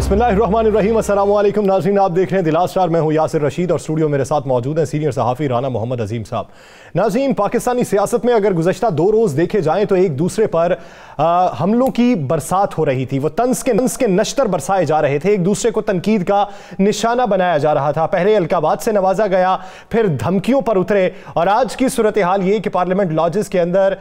बिस्मिल्लाहिर्रहमानिर्रहीम, अस्सलाम वालेकुम नाज़रीन, आप देख रहे हैं द लास्ट स्टार। मैं हूं यासिर रशीद और स्टूडियो मेरे साथ मौजूद हैं सीनियर सहाफ़ी राना मोहम्मद अजीम साहब। नाज़रीन, पाकिस्तानी सियासत में अगर गुज़श्ता 2 रोज़ देखे जाएं तो एक दूसरे पर हमलों की बरसात हो रही थी। वो तंज के नश्तर बरसाए जा रहे थे, एक दूसरे को तनकीद का निशाना बनाया जा रहा था। पहले अलकाबात से नवाजा गया, फिर धमकियों पर उतरे, और आज की सूरत हाल ये कि पार्लियामेंट लॉजेस के अंदर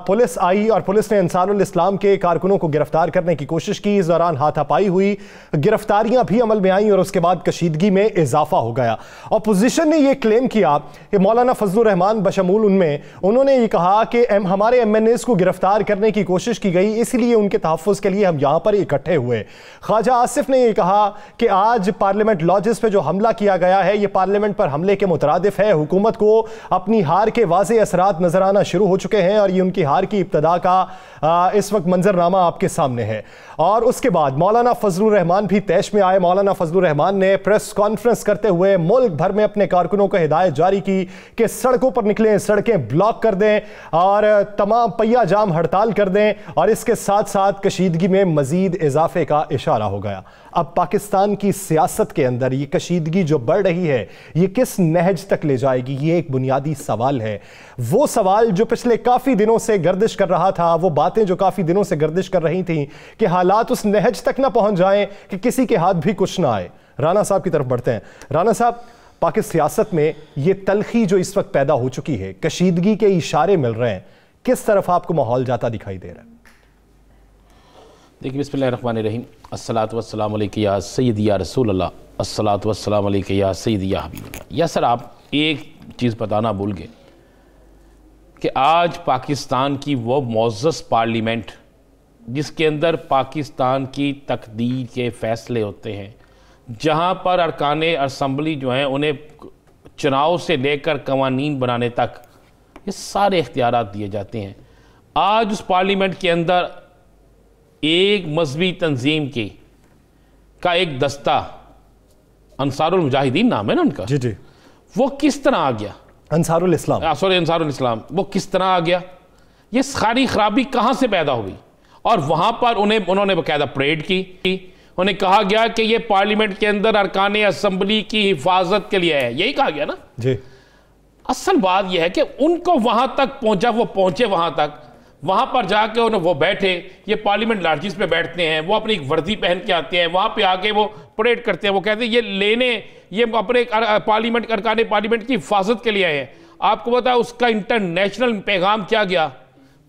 पुलिस आई और पुलिस ने अंसारुल इस्लाम के कारकुनों को गिरफ्तार करने की कोशिश की। इस दौरान हाथापाई हुई, गिरफ्तारियां भी अमल में आई और उसके बाद कशीदगी में इजाफा हो गया। अपोजिशन ने यह क्लेम किया कि मौलाना फजलुर रहमान बशमूल उनमें, उन्होंने ये कहा कि हमारे MNAs को गिरफ्तार करने की कोशिश की गई, इसलिए उनके तहफ़्फ़ुज़ के लिए हम यहां पर इकट्ठे हुए। ख्वाजा आसिफ ने यह कहा कि आज पार्लियामेंट लॉजेस पे जो हमला किया गया है यह पार्लियामेंट पर हमले के मुतरादिफ है। हुकूमत को अपनी हार के वाज़े असरात नजर आना शुरू हो चुके हैं और ये उनकी हार की इब्तदा का इस वक्त मंजरनामा आपके सामने है। और उसके बाद मौलाना फजलुर रहमान भी तैश में आए। मौलाना फजलुर रहमान ने प्रेस कॉन्फ्रेंस करते हुए मुल्क भर में अपने कारकुनों को हिदायत जारी की कि सड़कों पर निकलें, सड़कें ब्लॉक कर दें और तमाम पहिया जाम हड़ताल कर दें, और इसके साथ साथ कशीदगी में मजीद इजाफे का इशारा हो गया। अब पाकिस्तान की सियासत के अंदर ये कशीदगी जो बढ़ रही है ये किस नहज तक ले जाएगी, ये एक बुनियादी सवाल है। वो सवाल जो पिछले काफी दिनों से गर्दिश कर रहा था, वो बातें जो काफी दिनों से गर्दिश कर रही थी कि हालात उस नहज तक ना पहुंच जाएं कि किसी के हाथ भी कुछ ना आए। राना साहब की तरफ बढ़ते हैं। राना साहब, पाकिस्तान सियासत में ये तलखी जो इस वक्त पैदा हो चुकी है, कशीदगी के इशारे मिल रहे हैं, किस तरफ आपको माहौल जाता दिखाई दे रहा है? देखिए, बिस्मिल्लाहिर्रहमानिर्रहीम, अस्सलातु वस्सलामु अलैका या सय्यदी या रसूल अल्लाह, अस्सलातु वस्सलामु अलैका या सय्यदी या हबीबल्लाह। या सर, आप एक चीज़ बताना भूल गए कि आज पाकिस्तान की वो मुअज़्ज़ज़ पार्लियामेंट जिसके अंदर पाकिस्तान की तकदीर के फ़ैसले होते हैं, जहाँ पर अरकान असम्बली जो हैं उन्हें चुनाव से लेकर कवानीन बनाने तक ये सारे इख्तियारात दिए जाते हैं, आज उस पार्लियामेंट के अंदर एक मजहबी तंजीम का एक दस्ता, अंसारुल मुजाहिदीन नाम है ना उनका, जी जी, वो किस तरह आ गया? अंसारुल इस्लाम, सॉरी, अंसारुल इस्लाम, वो किस तरह आ गया? ये सारी खराबी कहाँ से पैदा हुई? और वहाँ पर उन्होंने बाकायदा परेड की, उन्हें कहा गया कि ये पार्लियामेंट के अंदर अरकान असम्बली की हिफाजत के लिए है, यही कहा गया ना जी। असल बात यह है कि उनको वहां तक पहुंचा, वो पहुंचे वहां तक, वहां पर जाके वो बैठे, ये पार्लियामेंट लार्जिस पे बैठते हैं, वो अपनी एक वर्दी पहन के आते हैं, वहां पे आके वो परेड करते हैं, वो कहते हैं ये अपने पार्लियामेंट अरकान पार्लियामेंट की हिफाजत के लिए आए हैं। आपको पता है उसका इंटरनेशनल पैगाम क्या गया?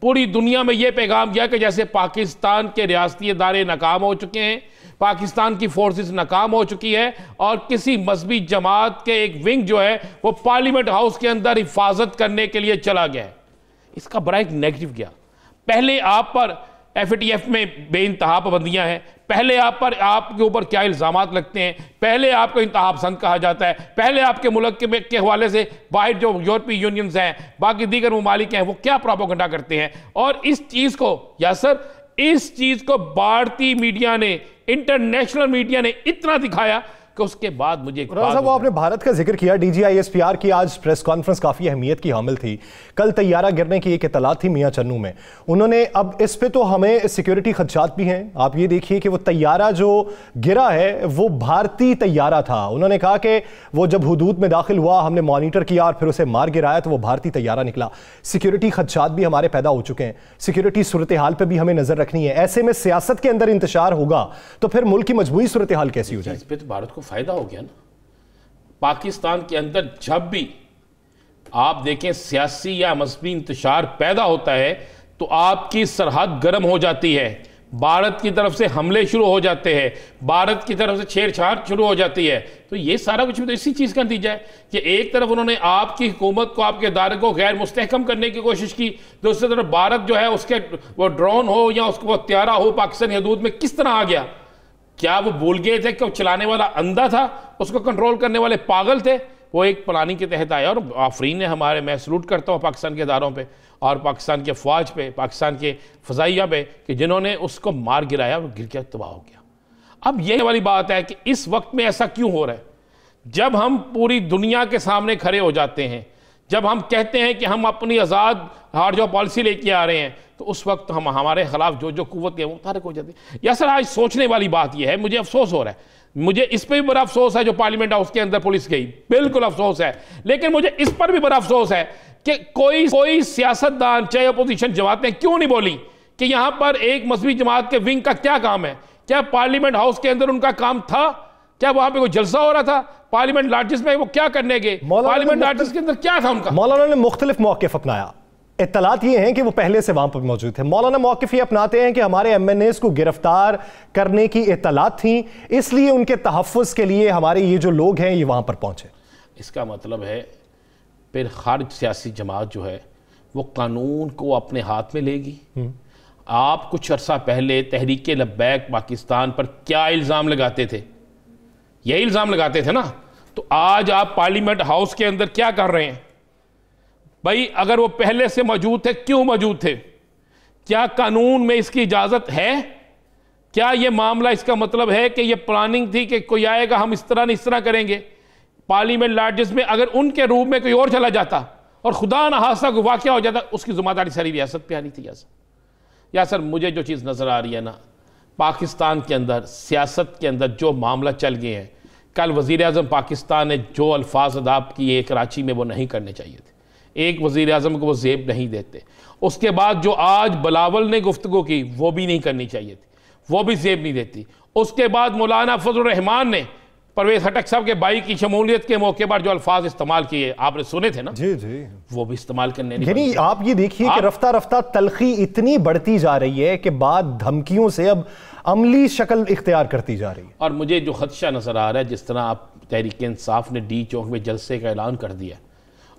पूरी दुनिया में यह पैगाम गया कि जैसे पाकिस्तान के रियासती इदारे नाकाम हो चुके हैं, पाकिस्तान की फोर्सेस नाकाम हो चुकी है, और किसी मजहबी जमात के एक विंग जो है वो पार्लियामेंट हाउस के अंदर हिफाजत करने के लिए चला गया है। इसका बड़ा एक नेगेटिव गया। पहले आप पर FATF में बेइंतहा पाबंदियां हैं, पहले आपके ऊपर क्या इल्ज़ामात लगते हैं, पहले आपको इंतहा पसंद कहा जाता है, पहले आपके मुल्क के हवाले से बाहर जो यूरोपीय यूनियंस हैं, बाकी दीगर ममालिक हैं, वो क्या प्रोपेगेंडा करते हैं। और इस चीज़ को, या सर, इस चीज़ को भारतीय मीडिया ने, इंटरनेशनल मीडिया ने इतना दिखाया कि उसके बाद मुझे साहब, आपने भारत का जिक्र किया, DGI-SPR की आज प्रेस कॉन्फ्रेंस काफी अहमियत की हामिल थी। कल तैयारा गिरने की एक इत्तला थी मियां चन्नू में, उन्होंने, अब इस पे तो हमें सिक्योरिटी खदशात भी हैं। आप ये देखिए कि वो तैयारा जो गिरा है वो भारतीय तैयारा था। उन्होंने कहा कि वो जब हुदूद में दाखिल हुआ, हमने मॉनिटर किया और फिर उसे मार गिराया तो वो भारतीय तैयारा निकला। सिक्योरिटी खदशात भी हमारे पैदा हो चुके हैं, सिक्योरिटी सूरत हाल पर भी हमें नजर रखनी है। ऐसे में सियासत के अंदर इंतशार होगा तो फिर मुल्क की मजबूरी सूरत हाल कैसी हो जाएगी? इस पे तो भारत को फायदा हो गया ना। पाकिस्तान के अंदर जब भी आप देखें सियासी या मजहबी इंतशार पैदा होता है तो आपकी सरहद गर्म हो जाती है, भारत की तरफ से हमले शुरू हो जाते हैं, भारत की तरफ से छेड़छाड़ शुरू हो जाती है। तो ये सारा कुछ भी तो इसी चीज़ का नतीजा है कि एक तरफ उन्होंने आपकी हुकूमत को, आपके इदारे को गैर मुस्तहकम करने की कोशिश की, दूसरी तरफ भारत जो है उसके वो ड्रोन हो या उसको वो त्यारा हो पाकिस्तानी हदूद में किस तरह आ गया। क्या वो भूल गए थे कि वो चलाने वाला अंधा था, उसको कंट्रोल करने वाले पागल थे? वो एक प्लानिंग के तहत आया। और आफरीन ने हमारे, मैं सलूट करता हूँ पाकिस्तान के इदारों पे और पाकिस्तान के फ़ौज पे, पाकिस्तान के फ़ज़ाइया पे, कि जिन्होंने उसको मार गिराया और गिर के तबाह हो गया। अब ये वाली बात है कि इस वक्त में ऐसा क्यों हो रहा है? जब हम पूरी दुनिया के सामने खड़े हो जाते हैं, जब हम कहते हैं कि हम अपनी आज़ाद हार जो पॉलिसी लेके आ रहे हैं, तो उस वक्त हम हमारे खिलाफ जो जो कुव्वत है वो तारक हो जाती है। या सर, आज सोचने वाली बात यह है, मुझे अफसोस हो रहा है, मुझे इस पर भी बड़ा अफसोस है जो पार्लियामेंट हाउस के अंदर पुलिस गई, बिल्कुल अफसोस है। लेकिन मुझे इस पर भी बड़ा अफसोस है कि कोई सियासतदान चाहे अपोजिशन जमातें क्यों नहीं बोली कि यहां पर एक मजहबी जमात के विंग का क्या काम है। क्या पार्लियामेंट हाउस के अंदर उनका काम था? क्या वहां पे कोई जलसा हो रहा था? पार्लियामेंट लार्जिस में वो क्या करने गए? पार्लियामेंट लार्जिस के अंदर क्या था उनका? मौलाना ने मुख्तलिफ मौक़िफ़ अपनाया। इत्तलात ये हैं कि वो पहले से वहां पर मौजूद थे। मौलाना मौक़िफ़ ये अपनाते हैं कि हमारे MNAs को गिरफ्तार करने की इत्तलात थी, इसलिए उनके तहफ़्फ़ुज़ के लिए हमारे ये जो लोग हैं ये वहां पर पहुंचे। इसका मतलब है फिर हर सियासी जमात जो है वो कानून को अपने हाथ में लेगी। आप कुछ अरसा पहले तहरीक लब्बैक पाकिस्तान पर क्या इल्ज़ाम लगाते थे? यही इल्ज़ाम लगाते थे ना। तो आज आप पार्लियामेंट हाउस के अंदर क्या कर रहे हैं भाई? अगर वो पहले से मौजूद थे, क्यों मौजूद थे? क्या कानून में इसकी इजाज़त है? क्या ये मामला इसका मतलब है कि ये प्लानिंग थी कि कोई आएगा हम इस तरह नहीं इस तरह करेंगे? पार्लियामेंट लार्जिस में अगर उनके रूप में कोई और चला जाता और खुदा न हादसा कोई वाक़या हो जाता, उसकी जिम्मेदारी सारी रियासत पे आनी थी। या सर मुझे जो चीज़ नज़र आ रही है ना, पाकिस्तान के अंदर सियासत के अंदर जो मामला चल गए हैं, कल वज़ीर आज़म पाकिस्तान ने जो अल्फाज अदाप्ट किए कराची में वो नहीं करने चाहिए थे। एक वज़ीर आज़म को वो ज़ेब नहीं देते। उसके बाद जो आज बिलावल ने गुफ्तगू की वो भी नहीं करनी चाहिए थी, वो भी ज़ेब नहीं देती। उसके बाद मौलाना फजल रहमान ने परवेज़ खटक साहब के भाई की शमूलियत के मौके पर जो अल्फाज इस्तेमाल किए आपने सुने थे ना, जी जी, वो भी इस्तेमाल करने नहीं। यानी आप ये देखिए कि रफ्ता रफ्ता तलखी इतनी बढ़ती जा रही है कि बाद धमकियों से अब अमली शक्ल इख्तियार करती जा रही है। और मुझे जो खदशा नज़र आ रहा है, जिस तरह आप तहरीक इंसाफ ने डी चौक में जलसे का ऐलान कर दिया,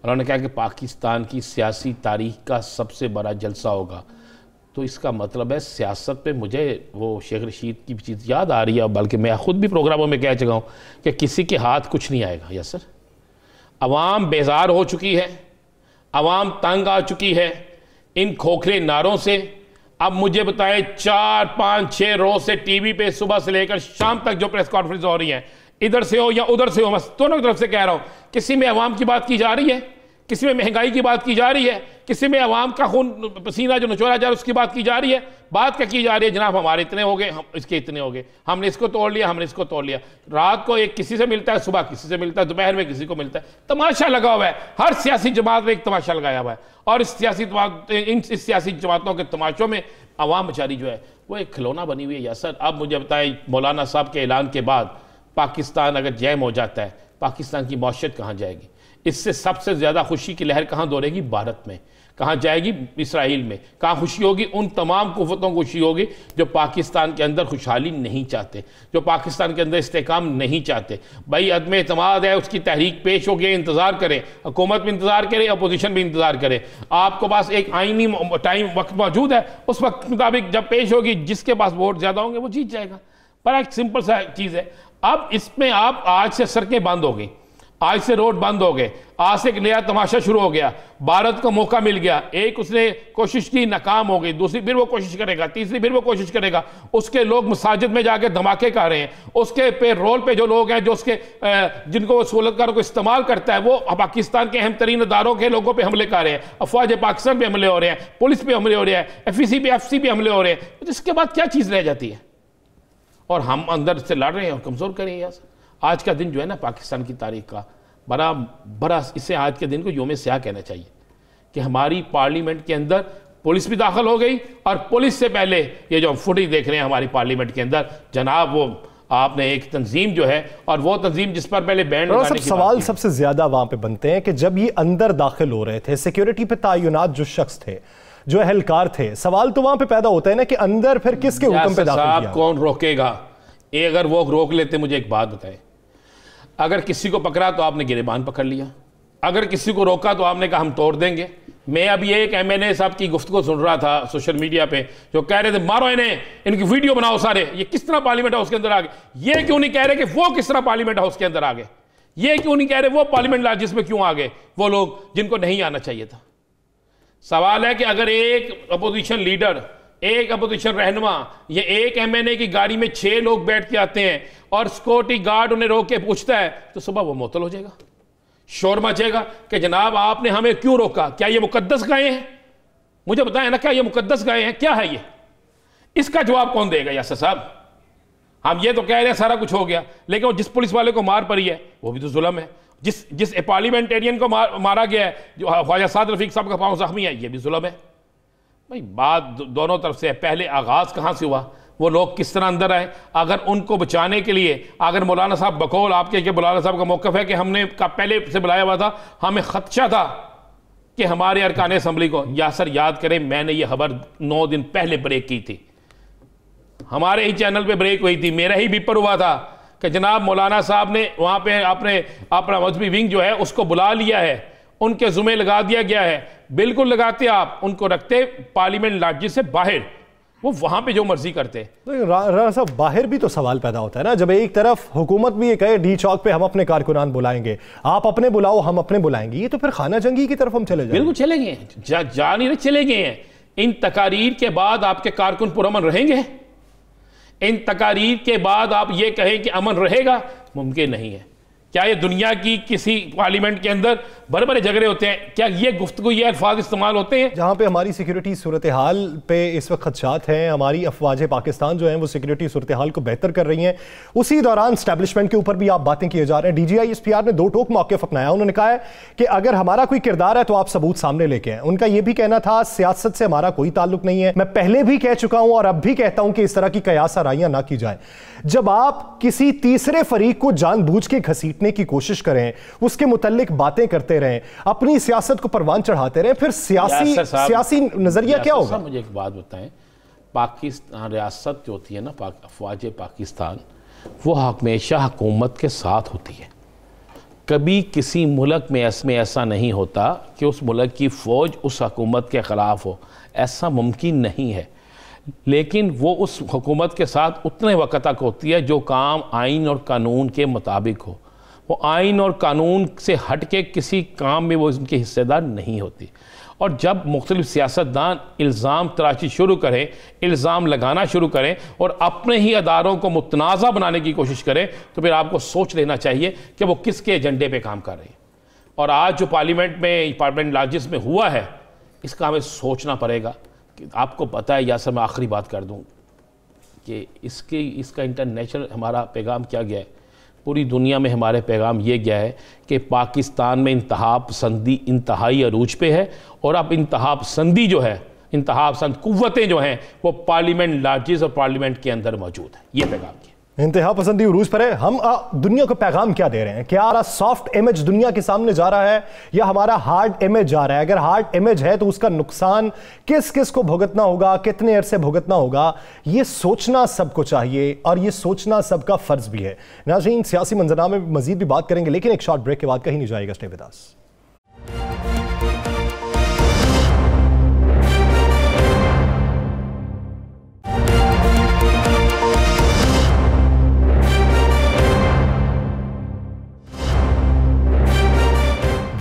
उन्होंने कहा कि पाकिस्तान की सियासी तारीख का सबसे बड़ा जलसा होगा, तो इसका मतलब है सियासत पे मुझे वो शेख रशीद की चीज़ याद आ रही है, बल्कि मैं ख़ुद भी प्रोग्रामों में कह चुका हूँ कि किसी के हाथ कुछ नहीं आएगा। यस सर, अवाम बेजार हो चुकी है, अवाम तंग आ चुकी है इन खोखले नारों से। अब मुझे बताएं 4, 5, 6 रोज़ से टीवी पे सुबह से लेकर शाम तक जो प्रेस कॉन्फ्रेंस हो रही है, इधर से हो या उधर से हो, मैं दोनों तरफ से कह रहा हूँ, किसी में अवाम की बात की जा रही है, किसी में महंगाई की बात की जा रही है, किसी में अवाम का खून पसीना जो निचोड़ा जा रहा है उसकी बात की जा रही है। बात क्या की जा रही है? जनाब हमारे इतने हो गए, हम इसके इतने हो गए, हमने इसको तोड़ लिया, हमने इसको तोड़ लिया। रात को एक किसी से मिलता है, सुबह किसी से मिलता है, दोपहर में किसी को मिलता है। तमाशा लगा हुआ है, हर सियासी जमात में एक तमाशा लगाया हुआ है। और इस सियासी जमातों के तमाशों में अवाम बेचारी जो है वो एक खिलौना बनी हुई है। या सर अब मुझे बताएं, मौलाना साहब के ऐलान के बाद पाकिस्तान अगर जैम हो जाता है, पाकिस्तान की मौशत कहाँ जाएगी? इससे सबसे ज़्यादा खुशी की लहर कहाँ दौड़ेगी? भारत में। कहाँ जाएगी? इसराइल में। कहाँ खुशी होगी? उन तमाम कुव्वतों को खुशी होगी जो पाकिस्तान के अंदर खुशहाली नहीं चाहते, जो पाकिस्तान के अंदर इस्तेकाम नहीं चाहते। भाई अदम एतमाद है, उसकी तहरीक पेश हो गई, इंतज़ार करें, हुकूमत भी इंतज़ार करे, अपोजिशन भी इंतज़ार करे। आपको पास एक आइनी टाइम वक्त मौजूद है, उस वक्त के मुताबिक जब पेश होगी, जिसके पास वोट ज़्यादा होंगे वो जीत जाएगा। पर एक सिंपल सा चीज़ है, अब इसमें आप आज से सड़कें बंद हो गई, आज से रोड बंद हो गए, आज से एक नया तमाशा शुरू हो गया। भारत को मौका मिल गया, एक उसने कोशिश की, नाकाम हो गई, दूसरी फिर वो कोशिश करेगा, तीसरी फिर वो कोशिश करेगा। उसके लोग मसाजिद में जाके धमाके कर रहे हैं, उसके पे रोल पे जो लोग हैं जो उसके जिनको वो सहूलतकारों को इस्तेमाल करता है, वो पाकिस्तान के अहम तरीन अदारों के लोगों पर हमले कर रहे हैं। अफवाज पाकिस्तान पर हमले हो रहे हैं, पुलिस पे हमले हो रहे हैं, FEC पे FC पे हमले हो रहे हैं। तो इसके बाद क्या चीज़ रह जाती है? और हम अंदर से लड़ रहे हैं और कमज़ोर करें। यार आज का दिन जो है ना पाकिस्तान की तारीख का बड़ा इसे आज के दिन को योम स्याह कहना चाहिए कि हमारी पार्लियामेंट के अंदर पुलिस भी दाखिल हो गई, और पुलिस से पहले ये जो फुटेज देख रहे हैं हमारी पार्लियामेंट के अंदर, जनाब वो आपने एक तंजीम जो है, और वो तंजीम जिस पर पहले बैंड लगाने की सवाल सबसे ज्यादा वहां पे बनते हैं कि जब ये अंदर दाखिल हो रहे थे, सिक्योरिटी पे तैनात जो शख्स थे, जो एहलकार थे, सवाल तो वहां पे पैदा होता है ना कि अंदर फिर किसके हुक्म पे दाखिल किया? कौन रोकेगा? अगर वो रोक लेते, मुझे एक बात बताएं, अगर किसी को पकड़ा तो आपने गिरेबान पकड़ लिया, अगर किसी को रोका तो आपने कहा हम तोड़ देंगे। मैं अभी एक MNA साहब की गुफ्तगू सुन रहा था सोशल मीडिया पे, जो कह रहे थे मारो इन्हें, इनकी वीडियो बनाओ सारे, ये किस तरह पार्लियामेंट हाउस के अंदर आ गए। ये क्यों नहीं कह रहे कि वो किस तरह पार्लियामेंट हाउस के अंदर आ गए? ये क्यों नहीं कह रहे वो पार्लियामेंट लार्जिस में क्यों आ गए वो लोग जिनको नहीं आना चाहिए था? सवाल है कि अगर एक अपोजिशन लीडर, एक अपोजिशन रहनुमा, ये एक MNA की गाड़ी में 6 लोग बैठ के आते हैं और सिक्योरिटी गार्ड उन्हें रोक के पूछता है, तो सुबह वो मुअत्तल हो जाएगा, शोर मचेगा कि जनाब आपने हमें क्यों रोका, क्या ये मुकद्दस गायें हैं? मुझे बताएं ना, क्या ये मुकद्दस गायें हैं? क्या है ये? इसका जवाब कौन देगा यासर साहब? हम ये तो कह रहे हैं सारा कुछ हो गया, लेकिन वो जिस पुलिस वाले को मार पड़ी है वो भी तो जुल्म है। जिस पार्लियामेंटेरियन को मारा गया है, जो ख्वाजा साद रफीक साहब का पांव जख्मी है, ये भी जुल्म है। भाई बात दोनों तरफ से है। पहले आगाज कहां से हुआ, वो लोग किस तरह अंदर आए? अगर उनको बचाने के लिए, अगर मौलाना साहब बकौल आपके मौलाना साहब का मौक़िफ़ है कि हमने पहले से बुलाया हुआ था, हमें खदशा था कि हमारे अरकान असम्बली को, यासर याद करें मैंने ये खबर 9 दिन पहले ब्रेक की थी, हमारे ही चैनल पे ब्रेक हुई थी, मेरा ही बीपर हुआ था कि जनाब मौलाना साहब ने वहां पे अपना मजहबी विंग जो है उसको बुला लिया है, उनके जुमे लगा दिया गया है। बिल्कुल लगाते आप, उनको रखते पार्लियामेंट लाठी से बाहर, वो वहां पे जो मर्जी करते। तो राणा साहब बाहर भी तो सवाल पैदा होता है ना, जब एक तरफ हुकूमत भी ये कहे डी चौक पे हम अपने कारकुनान बुलाएंगे, आप अपने बुलाओ हम अपने बुलाएंगे, ये तो फिर खाना जंगी की तरफ हम चले जाएंगे। बिल्कुल चले गए, जा नहीं रहे, चले गए हैं। इन तकारीर के बाद आपके कारकुन पुरअमन रहेंगे? इन तकारीर के बाद आप ये कहें कि अमन रहेगा? मुमकिन नहीं है। क्या ये दुनिया की किसी पार्लियामेंट के अंदर बड़े बड़े झगड़े होते हैं? क्या ये गुफ्तगू, ये अल्फाज इस्तेमाल होते हैं? जहां पे हमारी सिक्योरिटी सूरत हाल पे इस वक्त खदशात हैं, हमारी अफवाज पाकिस्तान जो हैं वो सिक्योरिटी सूरत हाल को बेहतर कर रही हैं, उसी दौरान स्टैब्लिशमेंट के ऊपर भी आप बातें किए जा रहे हैं। DGI-SPR ने दो टोक मौक़िफ़ अपनाया। उन्होंने कहा है कि अगर हमारा कोई किरदार है तो आप सबूत सामने लेके आए। उनका यह भी कहना था सियासत से हमारा कोई ताल्लुक नहीं है। मैं पहले भी कह चुका हूं और अब भी कहता हूं कि इस तरह की कयास आराइयां ना की जाए। जब आप किसी तीसरे फरीक को जानबूझ के घसीटने की कोशिश करें, उसके मुतल्लिक बातें करते रहें, अपनी सियासत को परवान चढ़ाते रहें, फिर सियासी नजरिया क्या होगा? मुझे एक बात बताएं, पाकिस्तान रियासत जो होती है ना, अफवाज पाकिस्तान, वो हमेशा हुकूमत के साथ होती है। कभी किसी मुल्क में ऐसा नहीं होता कि उस मुल्क की फौज उस हुकूमत के खिलाफ हो, ऐसा मुमकिन नहीं है। लेकिन वो उस हुकूमत के साथ उतने वक्त तक होती है जो काम आइन और कानून के मुताबिक हो। वो आइन और कानून से हट के किसी काम में वो उनकी हिस्सेदार नहीं होती। और जब मुख्तलिफ सियासतदान इल्ज़ाम तराशी शुरू करें, इल्ज़ाम लगाना शुरू करें और अपने ही अदारों को मुतनाज़ा बनाने की कोशिश करें, तो फिर आपको सोच लेना चाहिए कि वो किसके एजेंडे पे काम कर रहे हैं। और आज जो पार्लियामेंट लाजिस में हुआ है, इसका हमें सोचना पड़ेगा। कि आपको पता है यासर, मैं आखिरी बात कर दूं कि इसका इंटरनेशनल हमारा पैगाम क्या गया है, पूरी दुनिया में हमारे पैगाम ये गया है कि पाकिस्तान में इंतहा पसंदी इंतहाई अरूज पे है, और अब इंतहा पसंदी जो है, इंतहा पसंद कुव्वतें जो हैं, वो पार्लियामेंट लाजिस और पार्लियामेंट के अंदर मौजूद है। ये पैगाम किया, इंतहा पसंदी उरूज पर है। हम दुनिया को पैगाम क्या दे रहे हैं? क्या हमारा सॉफ्ट इमेज दुनिया के सामने जा रहा है या हमारा हार्ड इमेज जा रहा है? अगर हार्ड इमेज है तो उसका नुकसान किस किस को भुगतना होगा, कितने अरसे भुगतना होगा, ये सोचना सबको चाहिए और ये सोचना सबका फर्ज भी है। नाज़रीन, सियासी मंजरनामे में मजीद भी बात करेंगे, लेकिन एक शॉर्ट ब्रेक के बाद कहीं नहीं जाएगा। Stay with us.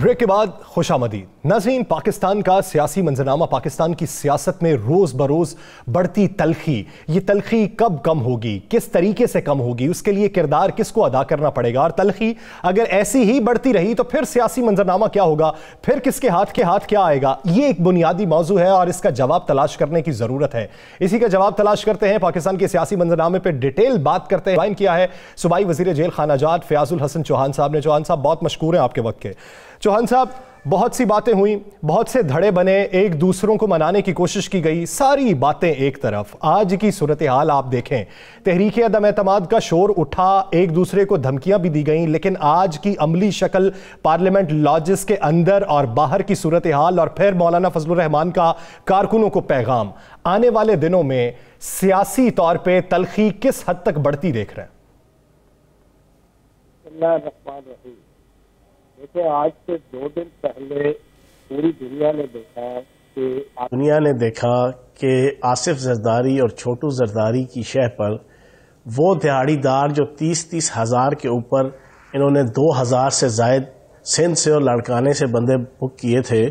ब्रेक के बाद खुशामदीद। नाज़रीन, पाकिस्तान का सियासी मंजरनामा, पाकिस्तान की सियासत में रोज़ बरोज़ बढ़ती तलखी, ये तलखी कब कम होगी, किस तरीके से कम होगी, उसके लिए किरदार किसको अदा करना पड़ेगा? और तलखी अगर ऐसी ही बढ़ती रही तो फिर सियासी मंजरनामा क्या होगा, फिर किसके हाथ के हाथ क्या आएगा? ये एक बुनियादी मौजू है और इसका जवाब तलाश करने की ज़रूरत है। इसी का जवाब तलाश करते हैं, पाकिस्तान के सियासी मंजरनामे पर डिटेल बात करते हैं। ज्वाइन किया है सूबाई वज़ीर जेल खानाजात फ़याज़ुल हसन चौहान साहब ने। चौहान साहब, बहुत मशकूर हैं आपके वक्त के। चौहान साहब, बहुत सी बातें हुई, बहुत से धड़े बने, एक दूसरों को मनाने की कोशिश की गई, सारी बातें एक तरफ। आज की सूरत हाल आप देखें, तहरीक अदम एतमाद का शोर उठा, एक दूसरे को धमकियां भी दी गई, लेकिन आज की अमली शक्ल, पार्लियामेंट लॉजिस के अंदर और बाहर की सूरत हाल, और फिर मौलाना फजलुर रहमान का कारकुनों को पैगाम, आने वाले दिनों में सियासी तौर पर तलखी किस हद तक बढ़ती देख रहे हैं? देखिए, आज से 2 दिन पहले पूरी दुनिया ने देखा कि आसिफ जरदारी और छोटू जरदारी की शह पर वो दिहाड़ीदार जो 30-30 हज़ार के ऊपर इन्होंने 2000 से ज़ायद सिंध से और लड़काने से बंदे बुक किए थे,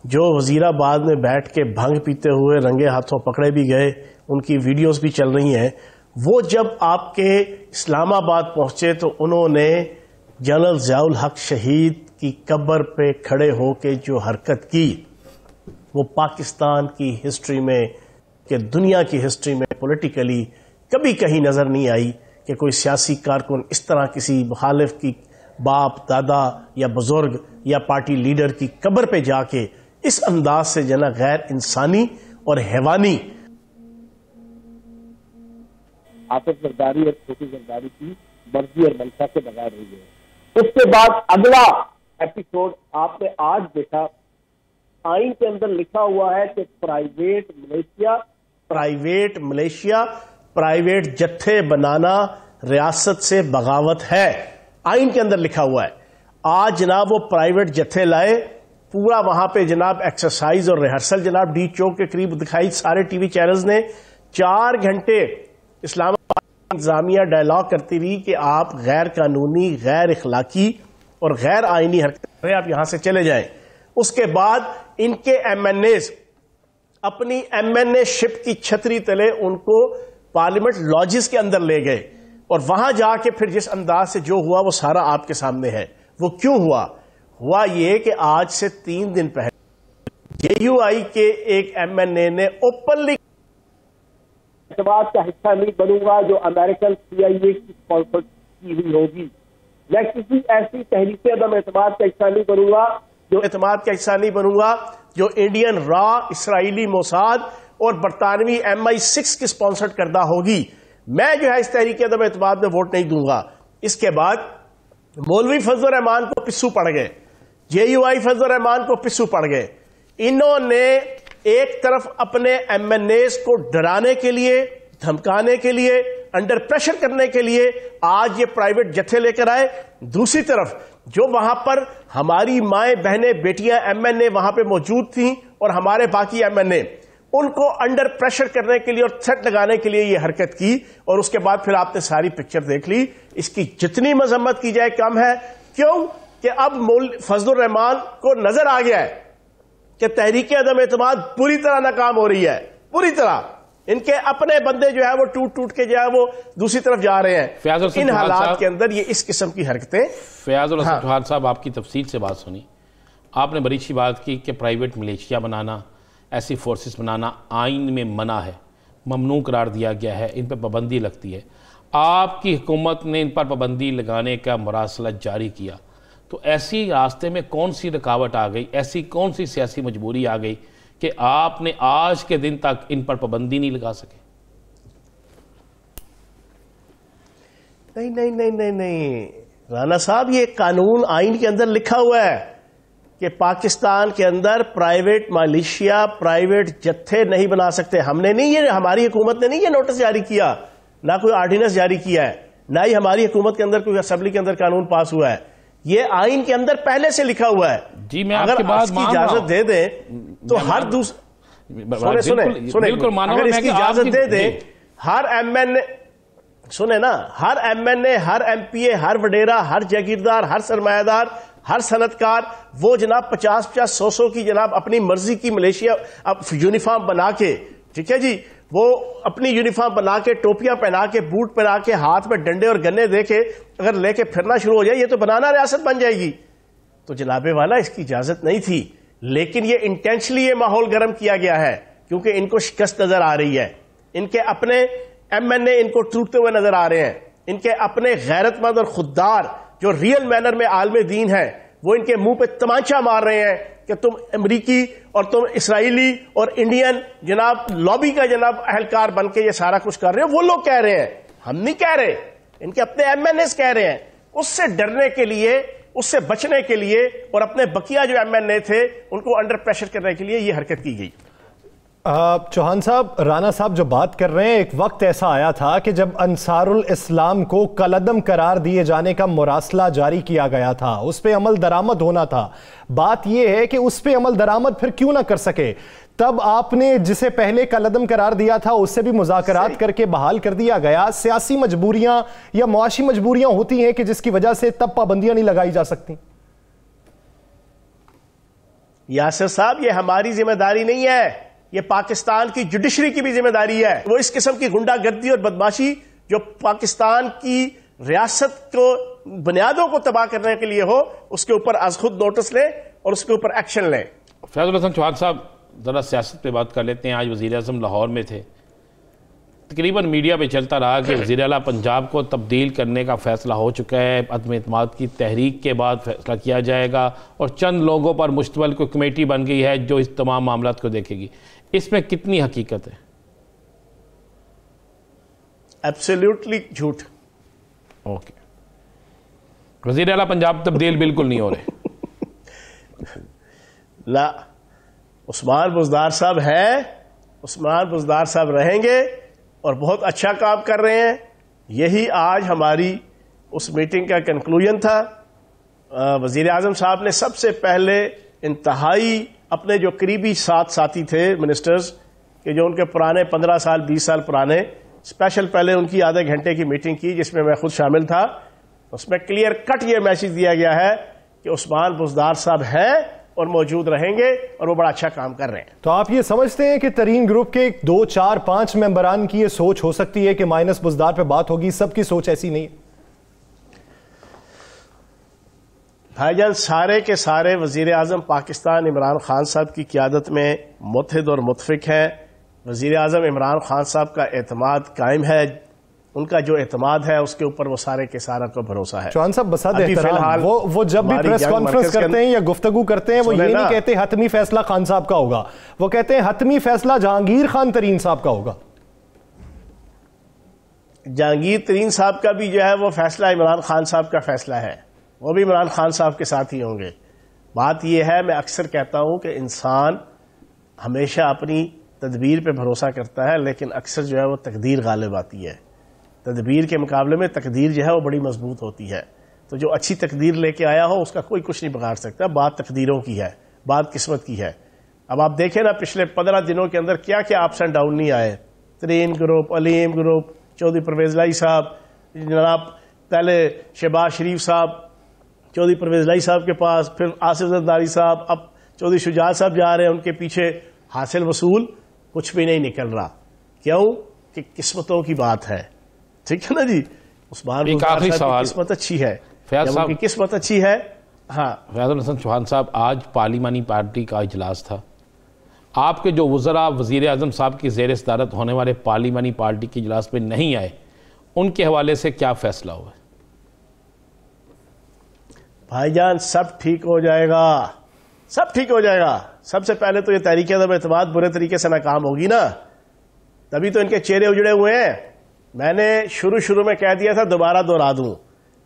जो वजीराबाद में बैठ के भंग पीते हुए रंगे हाथों पकड़े भी गए, उनकी वीडियोस भी चल रही हैं। वो जब आपके इस्लामाबाद पहुंचे तो उन्होंने जनरल ज़ियाउल हक शहीद की कब्र पे खड़े होके जो हरकत की, वो पाकिस्तान की हिस्ट्री में, कि दुनिया की हिस्ट्री में पॉलिटिकली कभी कहीं नजर नहीं आई कि कोई सियासी कारकुन इस तरह किसी मुखालिफ की बाप, दादा या बुजुर्ग या पार्टी लीडर की कब्र पे जाके इस अंदाज से जना गैर इंसानी और हैवानी। आसिफ जरदारी और छोटी जरदारी की मर्जी और मंशा से बगैर हुई है। उसके बाद अगला एपिसोड आपने आज देखा, आइन के अंदर लिखा हुआ है कि प्राइवेट जत्थे बनाना रियासत से बगावत है। आइन के अंदर लिखा हुआ है। आज जनाब वो प्राइवेट जत्थे लाए, पूरा वहां पे जनाब एक्सरसाइज और रिहर्सल जनाब डी चौक के करीब दिखाई सारे टीवी चैनल्स ने। 4 घंटे इस्लामाबाद इंतजामिया डायलॉग करती रही कि आप गैर कानूनी, गैर इखलाकी और गैर आईनी हरकत कर रहे हैं, आप यहां से चले जाएं। उसके बाद इनके एमएनएज अपनी एमएनए शिप की छतरी तले उनको पार्लियामेंट लॉजेस के अंदर ले गए और वहां जाके फिर जिस अंदाज से जो हुआ वो सारा आपके सामने है। वो क्यों हुआ? हुआ ये कि आज से 3 दिन पहले जेयूआई के एक एमएनए ने ओपनली एतमाद का हिस्सा नहीं बनूंगा जो अमेरिकन सीआईए की स्पॉन्सर की हुई होगी। मैं किसी ऐसी तहरीक अदम एतमाद का हिस्सा नहीं बनूंगा जो इंडियन रॉ, इसराइली मोसाद और बरतानवी MI6 की स्पॉन्सर्ड करदा होगी। मैं जो है इस तहरीक अदम एतमाद में वोट नहीं दूंगा। इसके बाद मौलवी फजल रहमान को पिस्सू पड़ गए, जेयूआई फजल रहमान को पिस्सू पड़ गए। इन्होंने एक तरफ अपने एमएनएस को डराने के लिए, धमकाने के लिए, अंडर प्रेशर करने के लिए आज ये प्राइवेट जत्थे लेकर आए। दूसरी तरफ जो वहां पर हमारी माएं, बहनें, बेटियां एमएनए वहां पे मौजूद थीं और हमारे बाकी एमएनए, उनको अंडर प्रेशर करने के लिए और थ्रेट लगाने के लिए ये हरकत की। और उसके बाद फिर आपने सारी पिक्चर देख ली। इसकी जितनी मजम्मत की जाए कम है। क्यों? कि अब फजलुर रहमान को नजर आ गया है कि तहरीक अदम एतमाद पूरी तरह नाकाम हो रही है, पूरी तरह। इनके अपने बंदे जो है वो टूट टूट के जो है वो दूसरी तरफ जा रहे हैं। इन हालात के अंदर ये इस किस्म की हरकतें। फयाजुल हसन चौहान साहब, आपकी तफसील से बात सुनी, आपने बड़ी अच्छी बात की कि प्राइवेट मिलिशिया बनाना, ऐसी फोर्सेस बनाना आइन में मना है, ममनू करार दिया गया है, इन पर पाबंदी लगती है। आपकी हुकूमत ने इन पर पाबंदी लगाने का मरासला जारी किया, तो ऐसी रास्ते में कौन सी रुकावट आ गई, ऐसी कौन सी सियासी मजबूरी आ गई कि आपने आज के दिन तक इन पर पाबंदी नहीं लगा सके? नहीं राना साहब, ये कानून आइन के अंदर लिखा हुआ है कि पाकिस्तान के अंदर प्राइवेट मिलिशिया, प्राइवेट जत्थे नहीं बना सकते। हमने नहीं, ये हमारी हुकूमत ने नहीं ये नोटिस जारी किया, ना कोई ऑर्डिनेंस जारी किया है, ना ही हमारी हुकूमत के अंदर कोई असेंबली के अंदर कानून पास हुआ है। ये आइन के अंदर पहले से लिखा हुआ है। जी, मैं अगर इसकी इजाजत दे दें तो हर सुने अगर इसकी इजाजत दे दें, हर एमएनए सुने ना, हर एमएनए, हर एमपीए, हर वडेरा, हर जागीरदार, हर सरमायादार, हर सनतकार, वो जनाब 50-50, 100-100 की जनाब अपनी मर्जी की मलेशिया अब यूनिफॉर्म बना के, ठीक है जी, वो अपनी यूनिफॉर्म बना के, टोपियां पहना के, बूट पहना के, हाथ में डंडे और गन्ने दे के अगर लेके फिरना शुरू हो जाए, ये तो बनाना रियासत बन जाएगी। तो जनाबे वाला इसकी इजाजत नहीं थी, लेकिन ये इंटेंशनली ये माहौल गर्म किया गया है क्योंकि इनको शिकस्त नजर आ रही है। इनके अपने एमएनए इनको टूटते हुए नजर आ रहे हैं। इनके अपने गैरतमंद और खुददार जो रियल मैनर में आलमे दीन है, वो इनके मुंह पे तमाचा मार रहे हैं कि तुम अमरीकी और तुम इसराइली और इंडियन जनाब लॉबी का जनाब अहलकार बन के ये सारा कुछ कर रहे हो। वो लोग कह रहे हैं, हम नहीं कह रहे, इनके अपने एमएनएस कह रहे हैं। उससे डरने के लिए, उससे बचने के लिए और अपने बकिया जो एमएनए थे उनको अंडर प्रेशर करने के लिए ये हरकत की गई। चौहान साहब, राना साहब जो बात कर रहे हैं, एक वक्त ऐसा आया था कि जब अंसारुल इस्लाम को कलअदम करार दिए जाने का मुरासला जारी किया गया था, उस पर अमल दरामद होना था। बात यह है कि उस पर अमल दरामद फिर क्यों ना कर सके? तब आपने जिसे पहले कलअदम करार दिया था उससे भी मुज़ाकरात करके बहाल कर दिया गया। सियासी मजबूरियां या मुआशी मजबूरियां होती हैं कि जिसकी वजह से तब पाबंदियां नहीं लगाई जा सकती। यासिर साहब, ये हमारी जिम्मेदारी नहीं है, ये पाकिस्तान की जुडिशरी की भी जिम्मेदारी है। वो इस किस्म की गुंडागर्दी और बदमाशी जो पाकिस्तान की रियासत को बुनियादों को तबाह करने के लिए हो, उसके ऊपर आज खुद नोटिस लें और उसके ऊपर एक्शन लें। फैजुल हसन चौहान साहब, ज़रा सियासत पे बात कर लेते हैं। आज वज़ीर आज़म लाहौर में थे, तकरीबन मीडिया पे चलता रहा कि वज़ीर आला पंजाब को तब्दील करने का फ़ैसला हो चुका है, अदम एतमाद की तहरीक के बाद फैसला किया जाएगा और चंद लोगों पर मुश्तमिल कोई कमेटी बन गई है जो इस तमाम मामलात को देखेगी। इसमें कितनी हकीकत है? एब्सोल्युटली झूठ। ओके, वज़ीर आला पंजाब तब्दील बिल्कुल नहीं हो रहे। ला, उस्मान बुज़दार साहब हैं, उस्मान बुज़दार साहब रहेंगे और बहुत अच्छा काम कर रहे हैं। यही आज हमारी उस मीटिंग का कंक्लूजन था। वज़ीर आज़म साहब ने सबसे पहले इंतहाई अपने जो करीबी साथी थे मिनिस्टर्स के, जो उनके पुराने 15 साल 20 साल पुराने, स्पेशल पहले उनकी आधे घंटे की मीटिंग की जिसमें मैं खुद शामिल था। उसमें क्लियर कट ये मैसेज दिया गया है कि उस्मान बुज़दार साहब हैं और मौजूद रहेंगे और वो बड़ा अच्छा काम कर रहे हैं। तो आप ये समझते हैं कि तरीन ग्रुप के 2, 4, 5 मेंबरान की ये सोच हो सकती है कि माइनस बुज़दार पे बात होगी, सबकी सोच ऐसी नहीं है? भाईजान, सारे के सारे वज़ीर आज़म पाकिस्तान इमरान खान साहब की क़ियादत में मुत्तहिद और मुत्तफ़िक है। वज़ीर आज़म इमरान खान साहब का एतमाद कायम है, उनका जो एतमाद है उसके ऊपर वो सारे के सारा को भरोसा है। चौहान साहब बसा एहतराम, वो जब भी प्रेस कॉन्फ्रेंस करते हैं या गुफ्तगू करते हैं वो ये नहीं कहते हतमी फैसला खान साहब का होगा, वो कहते हैं हतमी फैसला जहांगीर खान तरीन साहब का होगा। जहांगीर तरीन साहब का भी जो है वो फैसला इमरान खान साहब का फैसला है, वो भी इमरान खान साहब के साथ ही होंगे। बात यह है, मैं अक्सर कहता हूं कि इंसान हमेशा अपनी तदबीर पे भरोसा करता है, लेकिन अक्सर जो है वो तकदीर गालिब आती है। तदबीर के मुकाबले में तकदीर जो है वो बड़ी मजबूत होती है। तो जो अच्छी तकदीर लेके आया हो उसका कोई कुछ नहीं बिगाड़ सकता। बात तकदीरों की है, बात किस्मत की है। अब आप देखें ना, पिछले 15 दिनों के अंदर क्या क्या अप्स एंड डाउन नहीं आए। तरीन ग्रुप, अलीम ग्रुप, चौधरी परवेज लाई साहब, जनाब पहले शहबाज शरीफ साहब चौधरी परवेज लाई साहब के पास, फिर आसिफ जरदारी साहब, अब चौधरी शुजात साहब जा रहे हैं, उनके पीछे हासिल वसूल कुछ भी नहीं निकल रहा। क्यों? कि किस्मतों की बात है। ठीक है ना जी। उस्मान बुज़दार साहब की किस्मत अच्छी है, उनकी किस्मत अच्छी है। हाँ, फैजुल हसन चौहान साहब, आज पार्लिमानी पार्टी का इजलास था। आपके जो वज़रा वज़ीर आज़म साहब की ज़ेर सदारत होने वाले पार्लिमानी पार्टी के इजलास में नहीं आए, उनके हवाले से क्या फैसला हुआ? भाईजान, सब ठीक हो जाएगा, सब ठीक हो जाएगा। सबसे पहले तो ये तहरीक अदम एतमाद बुरे तरीके से नाकाम होगी ना, तभी तो इनके चेहरे उजड़े हुए हैं। मैंने शुरू में कह दिया था, दोबारा दोहरा दूं।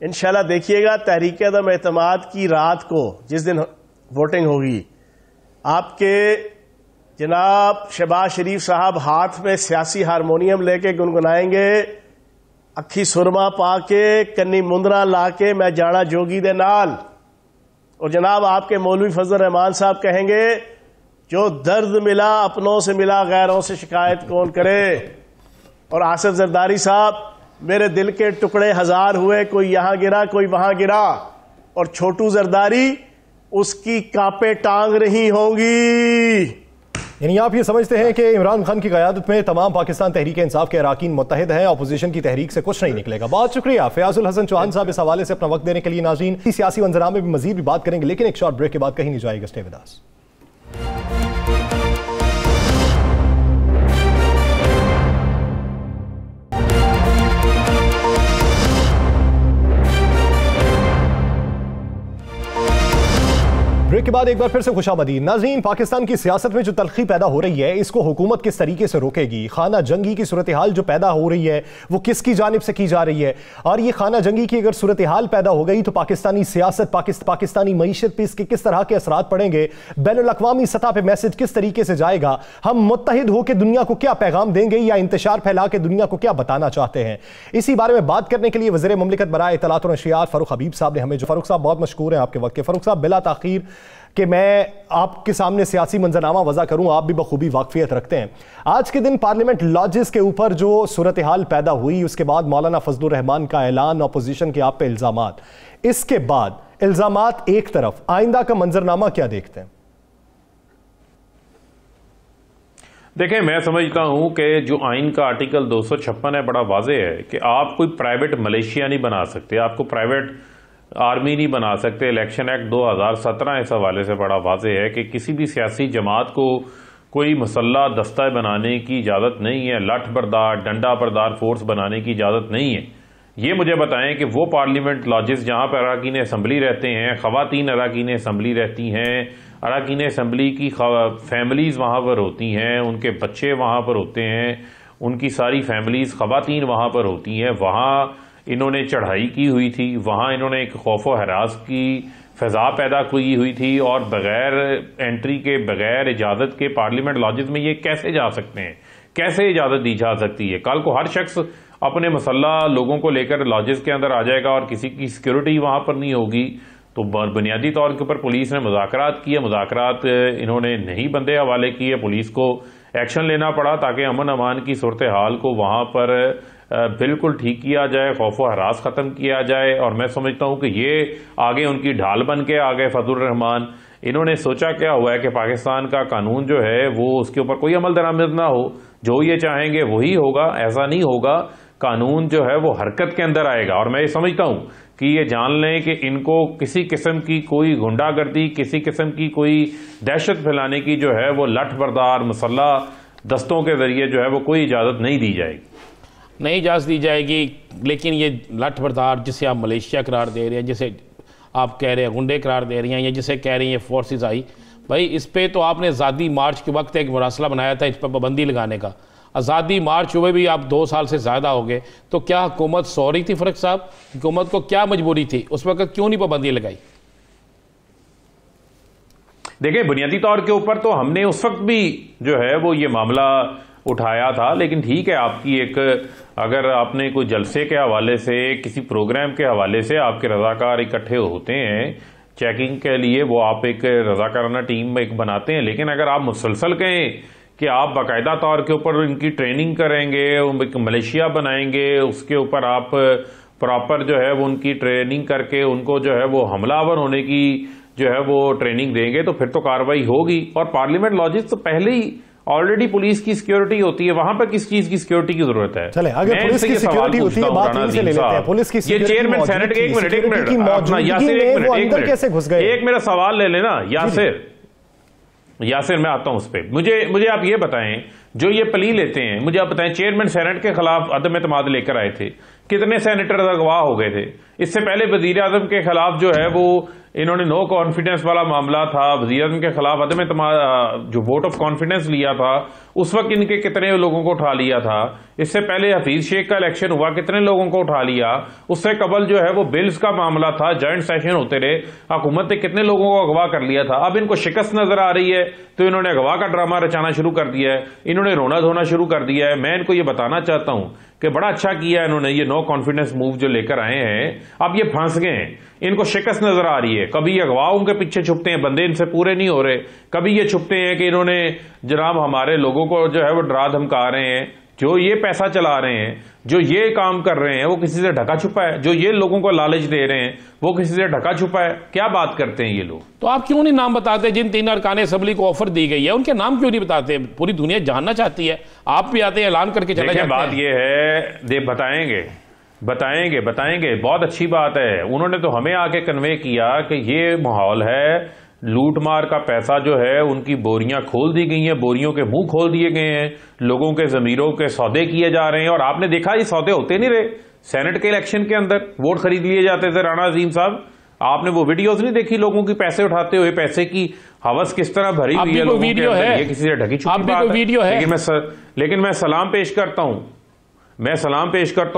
इंशाल्लाह देखिएगा, तहरीक अदम एतमाद की रात को जिस दिन वोटिंग होगी, आपके जनाब शहबाज शरीफ साहब हाथ में सियासी हारमोनियम लेके गुनगुनाएंगे, अखी सुरमा पाके कन्नी मुंदरा लाके मैं जाना जोगी दे नाल। और जनाब आपके मौलवी फजल रहमान साहब कहेंगे, जो दर्द मिला अपनों से मिला, गैरों से शिकायत कौन करे। और आसिफ जरदारी साहब, मेरे दिल के टुकड़े 1000 हुए, कोई यहां गिरा कोई वहां गिरा। और छोटू जरदारी, उसकी कांपे टांग रही होंगी। यानी आप ये समझते हैं कि इमरान खान की क़यादत में तमाम पाकिस्तान तहरीक इंसाफ के अराकीन मुत्तहिद हैं, अपोजिशन की तहरीक से कुछ नहीं निकलेगा। बहुत शुक्रिया फयाजुल हसन चौहान साहब इस हवाले से अपना वक्त देने के लिए। नाज़रीन, सियासी मंजराम में भी मजीद भी बात करेंगे, लेकिन एक शॉर्ट ब्रेक के बाद कहीं नहीं जाएगा। Stay with us. ब्रेक के बाद एक बार फिर से खुशामदीद। नाज़रीन, पाकिस्तान की सियासत में जो तलखी पैदा हो रही है, इसको हुकूमत किस तरीके से रोकेगी? खाना जंगी की सूरत हाल जो पैदा हो रही है वो किसकी जानिब से की जा रही है? और ये खाना जंगी की अगर सूरत हाल पैदा हो गई तो पाकिस्तानी सियासत, पाकिस्तानी मईशत पर इसके किस तरह के असरात पड़ेंगे? बैनुल अक़वामी सतह पर मैसेज किस तरीके से जाएगा? हम मुत्तहिद होकर दुनिया को क्या पैगाम देंगे या इंतशार फैला के दुनिया को क्या बताना चाहते हैं? इसी बारे में बात करने के लिए वज़ीर मुमलिकत बराए इत्तलात और नशरियात फ़ारूक हबीब साहब ने हमें, जो फ़ारूक साहब बहुत मशकूर हैं आपके वक्त के। फ़ारूक साहब, बिला ताख़ीर कि मैं आपके सामने सियासी मंजरनामा वज़ा करूं, आप भी बखूबी वाकफियत रखते हैं। आज के दिन पार्लियामेंट लॉजिस के ऊपर जो सूरत हाल पैदा हुई, उसके बाद मौलाना फजलुर रहमान का ऐलान, अपोजिशन के आप पे इल्ज़ामात, इसके बाद इल्ज़ामात एक तरफ, आइंदा का मंजरनामा क्या देखते हैं? देखें, मैं समझता हूं कि जो आइन का आर्टिकल 256 है बड़ा वाजे है कि आप कोई प्राइवेट मलेशिया नहीं बना सकते, आपको प्राइवेट आर्मी नहीं बना सकते। इलेक्शन एक्ट 2017 इस हवाले से बड़ा वाजे है कि किसी भी सियासी जमात को कोई मुसल्ला दस्ता बनाने की इजाज़त नहीं है, लठ बरदार डंडा बरदार फोर्स बनाने की इजाज़त नहीं है। ये मुझे बताएं कि वो पार्लियामेंट लॉजेस जहां पर अरकान असम्बली रहते हैं, ख़वातीन अरकान असम्बली रहती हैं, अरकान असम्बली की फैमिलीज़ वहाँ पर होती हैं, उनके बच्चे वहाँ पर होते हैं, उनकी सारी फैमिलीज़ ख़वातीन वहाँ पर होती हैं, वहाँ इन्होंने चढ़ाई की हुई थी, वहाँ इन्होंने एक खौफ व हरास की फ़ज़ा पैदा की हुई थी, और बग़ैर एंट्री के, बग़ैर इजाज़त के पार्लियामेंट लॉजेस में ये कैसे जा सकते हैं? कैसे इजाज़त दी जा सकती है? कल को हर शख्स अपने मसल्ला लोगों को लेकर लॉजेस के अंदर आ जाएगा और किसी की सिक्योरिटी वहाँ पर नहीं होगी। तो बुनियादी तौर के ऊपर पुलिस ने मुज़ाकरात किए, मुज़ाकरात इन्होंने नहीं बंदे हवाले किए, पुलिस को एक्शन लेना पड़ा ताकि अमन अमान की सूरत हाल को वहाँ पर बिल्कुल ठीक किया जाए, खौफ व हरास ख़त्म किया जाए। और मैं समझता हूँ कि ये आगे उनकी ढाल बन के आ गए फजलुर रहमान। इन्होंने सोचा क्या हुआ है कि पाकिस्तान का कानून जो है वो उसके ऊपर कोई अमल दरामद ना हो, जो ये चाहेंगे वही होगा। ऐसा नहीं होगा, कानून जो है वो हरकत के अंदर आएगा। और मैं ये समझता हूं कि ये जान लें कि इनको किसी किस्म की कोई गुंडागर्दी, किसी किस्म की कोई दहशत फैलाने की जो है वो लठ बरदार मुसल्ला दस्तों के जरिए जो है वो कोई इजाज़त नहीं दी जाएगी, नहीं इजाज़त दी जाएगी। लेकिन ये लठ बरदार जिसे आप मलेशिया करार दे रहे हैं, जिसे आप कह रहे हैं गुंडे करार दे रही हैं, या जिसे कह रही हैं फोर्सेस आई, भाई इस पे तो आपने आज़ादी मार्च के वक्त एक मुरासला बनाया था इस पर पाबंदी लगाने का। आज़ादी मार्च हुए भी आप 2 साल से ज़्यादा हो गए, तो क्या हुकूमत सो रही थी? फ़ारूक साहब, हुकूमत को क्या मजबूरी थी उस वक्त, क्यों नहीं पाबंदी लगाई? देखिए, बुनियादी तौर के ऊपर तो हमने उस वक्त भी जो है वो ये मामला उठाया था, लेकिन ठीक है, आपकी एक अगर आपने कोई जलसे के हवाले से, किसी प्रोग्राम के हवाले से आपके रजाकार इकट्ठे होते हैं चेकिंग के लिए, वो आप एक रजाकाराना टीम एक बनाते हैं, लेकिन अगर आप मुसलसल कहें कि आप बाकायदा तौर के ऊपर इनकी ट्रेनिंग करेंगे, मलेशिया बनाएंगे, उसके ऊपर आप प्रॉपर जो है वो उनकी ट्रेनिंग करके उनको जो है वो हमलावर होने की जो है वो ट्रेनिंग देंगे, तो फिर तो कार्रवाई होगी। और पार्लियामेंट लॉजिस तो पहले ही ऑलरेडी पुलिस की सिक्योरिटी होती है, वहां पर किस चीज की सिक्योरिटी की जरूरत है? चले, अगर पुलिस की सिक्योरिटी होती है, बात यहीं से ले लेते हैं। पुलिस की ये चेयरमैन सेनेट के एक मिनट कैसे घुस गए? एक मेरा सवाल ले लेना यासिर, मैं आता हूं उस पर। मुझे आप ये बताएं, जो ये प्ली लेते हैं, मुझे आप बताएं, चेयरमैन सेनेट के खिलाफ अदम एतमाद लेकर आए थे, कितने सेनेटर अगवा हो गए थे? इससे पहले वजीर आजम के खिलाफ जो है वो इन्होंने नो कॉन्फिडेंस वाला मामला था, वजीर आजम के खिलाफ अदम एतमाद जो वोट ऑफ कॉन्फिडेंस लिया था, उस वक्त इनके कितने लोगों को उठा लिया था? इससे पहले हफीज शेख का इलेक्शन हुआ, कितने लोगों को उठा लिया? उससे कबल जो है वो बिल्स का मामला था, जॉइंट सेशन होते रहे, हुकूमत ने कितने लोगों को अगवा कर लिया था? अब इनको शिकस्त नजर आ रही है तो इन्होंने अगवा का ड्रामा रचाना शुरू कर दिया है, इन्होंने रोना धोना शुरू कर दिया है। मैं इनको ये बताना चाहता हूं कि बड़ा अच्छा किया इन्होंने, ये नो कॉन्फिडेंस मूव जो लेकर आए हैं। अब ये फंस गए हैं, इनको शिकस्त नजर आ रही है। कभी अगवाओं के पीछे छुपते हैं, बंदे इनसे पूरे नहीं हो रहे, कभी ये छुपते हैं कि इन्होंने जनाब हमारे लोगों को जो है वो डरा धमका रहे हैं, जो ये पैसा चला रहे हैं, जो ये काम कर रहे हैं वो किसी से ढका छुपा है, जो ये लोगों को लालच दे रहे हैं वो किसी से ढका छुपा है। क्या बात करते हैं ये लोग? तो आप क्यों नहीं नाम बताते? जिन 3 अरकान असम्बली को ऑफर दी गई है उनके नाम क्यों नहीं बताते? पूरी दुनिया जानना चाहती है, आप भी आते हैं ऐलान करके चले जाते हैं। बात ये है, बताएंगे, बहुत अच्छी बात है। उन्होंने तो हमें आके कन्वे किया कि ये माहौल है, लूट मार का पैसा जो है उनकी बोरियां खोल दी गई हैं, बोरियों के मुंह खोल दिए गए हैं, लोगों के जमीरों के सौदे किए जा रहे हैं। और आपने देखा ये सौदे होते नहीं रहे। सेनेट के इलेक्शन के अंदर वोट खरीद लिए जाते थे, राणा अजीम साहब, आपने वो वीडियोस नहीं देखी लोगों की पैसे उठाते हुए? पैसे की हवस किस तरह भरी हुई है लोगों के अंदर, ये किसी से ढकी छुपी बात है। लेकिन मैं सलाम पेश करता हूं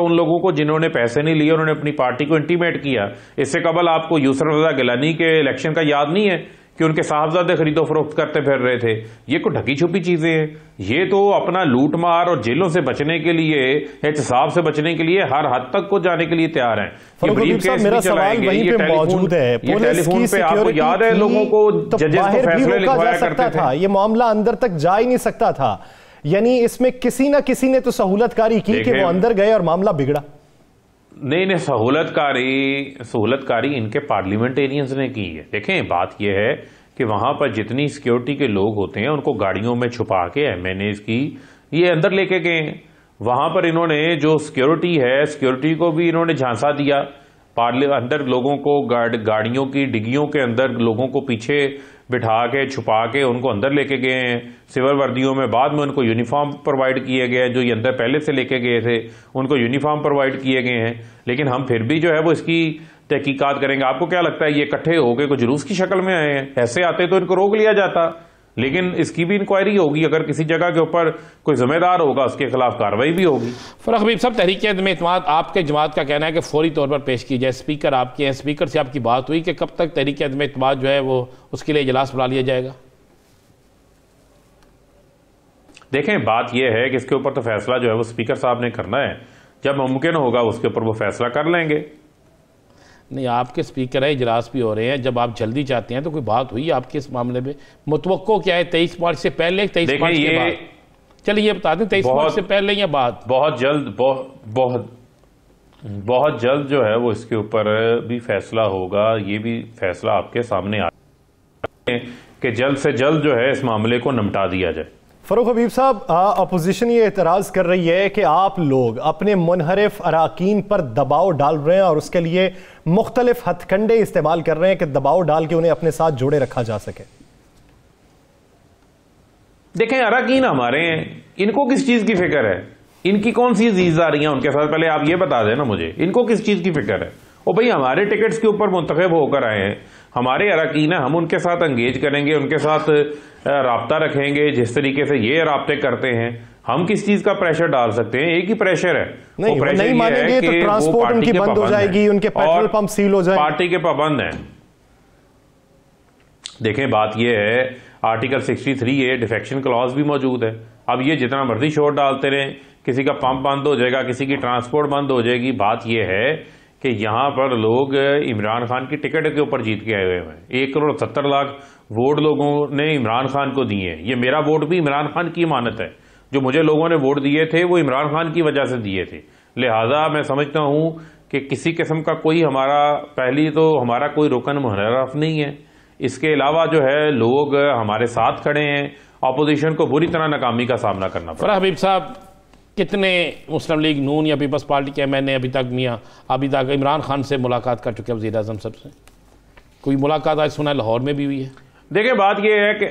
उन लोगों को जिन्होंने पैसे नहीं लिए, उन्होंने अपनी पार्टी को इंटीमेट किया। इससे कबल आपको यूसुफ रजा गिलानी के इलेक्शन का याद नहीं है कि उनके साहबजादे खरीदो फरोख्त करते फिर रहे थे? ये कोई ढकी छुपी चीजें हैं। ये तो अपना लूट मार और जेलों से बचने के लिए, एहतसाब से बचने के लिए हर हद तक को जाने के लिए तैयार हैं। मेरा सवाल वहीं पे मौजूद है, टेलीफोन पे आपको याद है लोगों को जजेस को फैसले लिखवाया करते थे। ये मामला अंदर तक जा ही नहीं सकता था, यानी इसमें किसी ना किसी ने तो सहूलतकारी की कि वो अंदर गए और मामला बिगड़ा। नहीं, सहूलतकारी इनके पार्लियामेंटेरियंस ने की है। देखें, बात यह है कि वहां पर जितनी सिक्योरिटी के लोग होते हैं उनको गाड़ियों में छुपा के MNAs की ये अंदर लेके गए हैं। वहां पर इन्होंने जो सिक्योरिटी है, सिक्योरिटी को भी इन्होंने झांसा दिया, अंदर लोगों को गाड़ियों की डिग्गियों के अंदर लोगों को पीछे बिठा के छुपा के उनको अंदर लेके गए हैं सिविल वर्दियों में। बाद में उनको यूनिफॉर्म प्रोवाइड किए गए, जो ये अंदर पहले से लेके गए थे उनको यूनिफॉर्म प्रोवाइड किए गए हैं। लेकिन हम फिर भी जो है वो इसकी तहकीकात करेंगे। आपको क्या लगता है ये इकट्ठे हो गए कुछ जुलूस की शक्ल में आए हैं? ऐसे आते तो इनको रोक लिया जाता, लेकिन इसकी भी इंक्वायरी होगी। अगर किसी जगह के ऊपर कोई जिम्मेदार होगा उसके खिलाफ कार्रवाई भी होगी। फरख हबीब साहब, तहरीक-ए-इत्तेमाद आपके जमात का कहना है कि फौरी तौर पर पेश की जाए। स्पीकर आपके हैं, स्पीकर से आपकी बात हुई कि कब तक तहरीक-ए-इत्तेमाद जो है वो उसके लिए इजलास बुला लिया जाएगा? देखें, बात यह है कि इसके ऊपर तो फैसला जो है वो स्पीकर साहब ने करना है। जब मुमकिन होगा उसके ऊपर वो फैसला कर लेंगे। नहीं, आपके स्पीकर है, इजलास भी हो रहे हैं, जब आप जल्दी चाहते हैं तो कोई बात हुई आपके इस मामले में? मुतवक्को क्या है, 23 मार्च से पहले, 23 मार्च के बाद? चलिए ये बता दें, 23 मार्च से पहले या बाद? बहुत जल्द जो है वो इसके ऊपर भी फैसला होगा। ये भी फैसला आपके सामने आ कि जल्द से जल्द जो है इस मामले को निपटा दिया जाए। फरूख हबीब साहब, अपोजिशन ये एतराज़ कर रही है कि आप लोग अपने मुनहरिफ अराकीन पर दबाव डाल रहे हैं और उसके लिए मुख्तलिफ हथकंडे इस्तेमाल कर रहे हैं कि दबाव डाल के उन्हें अपने साथ जोड़े रखा जा सके। देखें, अराकीन हमारे हैं, इनको किस चीज की फिक्र है? इनकी कौन सी जीजदारियां उनके साथ? पहले आप ये बता देना मुझे, इनको किस चीज की फिक्र है? ओ भाई, हमारे टिकट्स के ऊपर मुंतखब होकर आए हैं, हमारे अराकीन है, हम उनके साथ एंगेज करेंगे, उनके साथ राब्ता रखेंगे जिस तरीके से ये राब्ते करते हैं। हम किस चीज का प्रेशर डाल सकते हैं? एक ही प्रेशर है, नहीं, वो प्रेशर नहीं मानेंगे तो ट्रांसपोर्ट उनकी बंद हो जाएगी, उनके पेट्रोल पंप सील हो जाएंगे, पार्टी के पाबंद हैं। देखें, बात यह है, आर्टिकल 63A डिफेक्शन क्लॉज भी मौजूद है। अब ये जितना मर्जी शोर डालते रहें, किसी का पंप बंद हो जाएगा, किसी की ट्रांसपोर्ट बंद हो जाएगी। बात यह है कि यहां पर लोग इमरान खान की टिकट के ऊपर जीत के आए हुए हैं। 1,70,00,000 वोट लोगों ने इमरान खान को दिए हैं। ये मेरा वोट भी इमरान खान की इमानत है। जो मुझे लोगों ने वोट दिए थे वो इमरान खान की वजह से दिए थे। लिहाजा मैं समझता हूं कि किसी किस्म का कोई हमारा कोई रुकन मुहर्रफ नहीं है। इसके अलावा जो है लोग हमारे साथ खड़े हैं। अपोजिशन को बुरी तरह नाकामी का सामना करना पड़ा। फरह हबीब साहब, कितने मुस्लिम लीग नून या पीपल्स पार्टी के MNA अभी तक इमरान खान से मुलाकात कर चुके हैं? वज़ीर आज़म साहब से कोई मुलाकात आज सुना लाहौर में भी हुई है? देखिए, बात यह है कि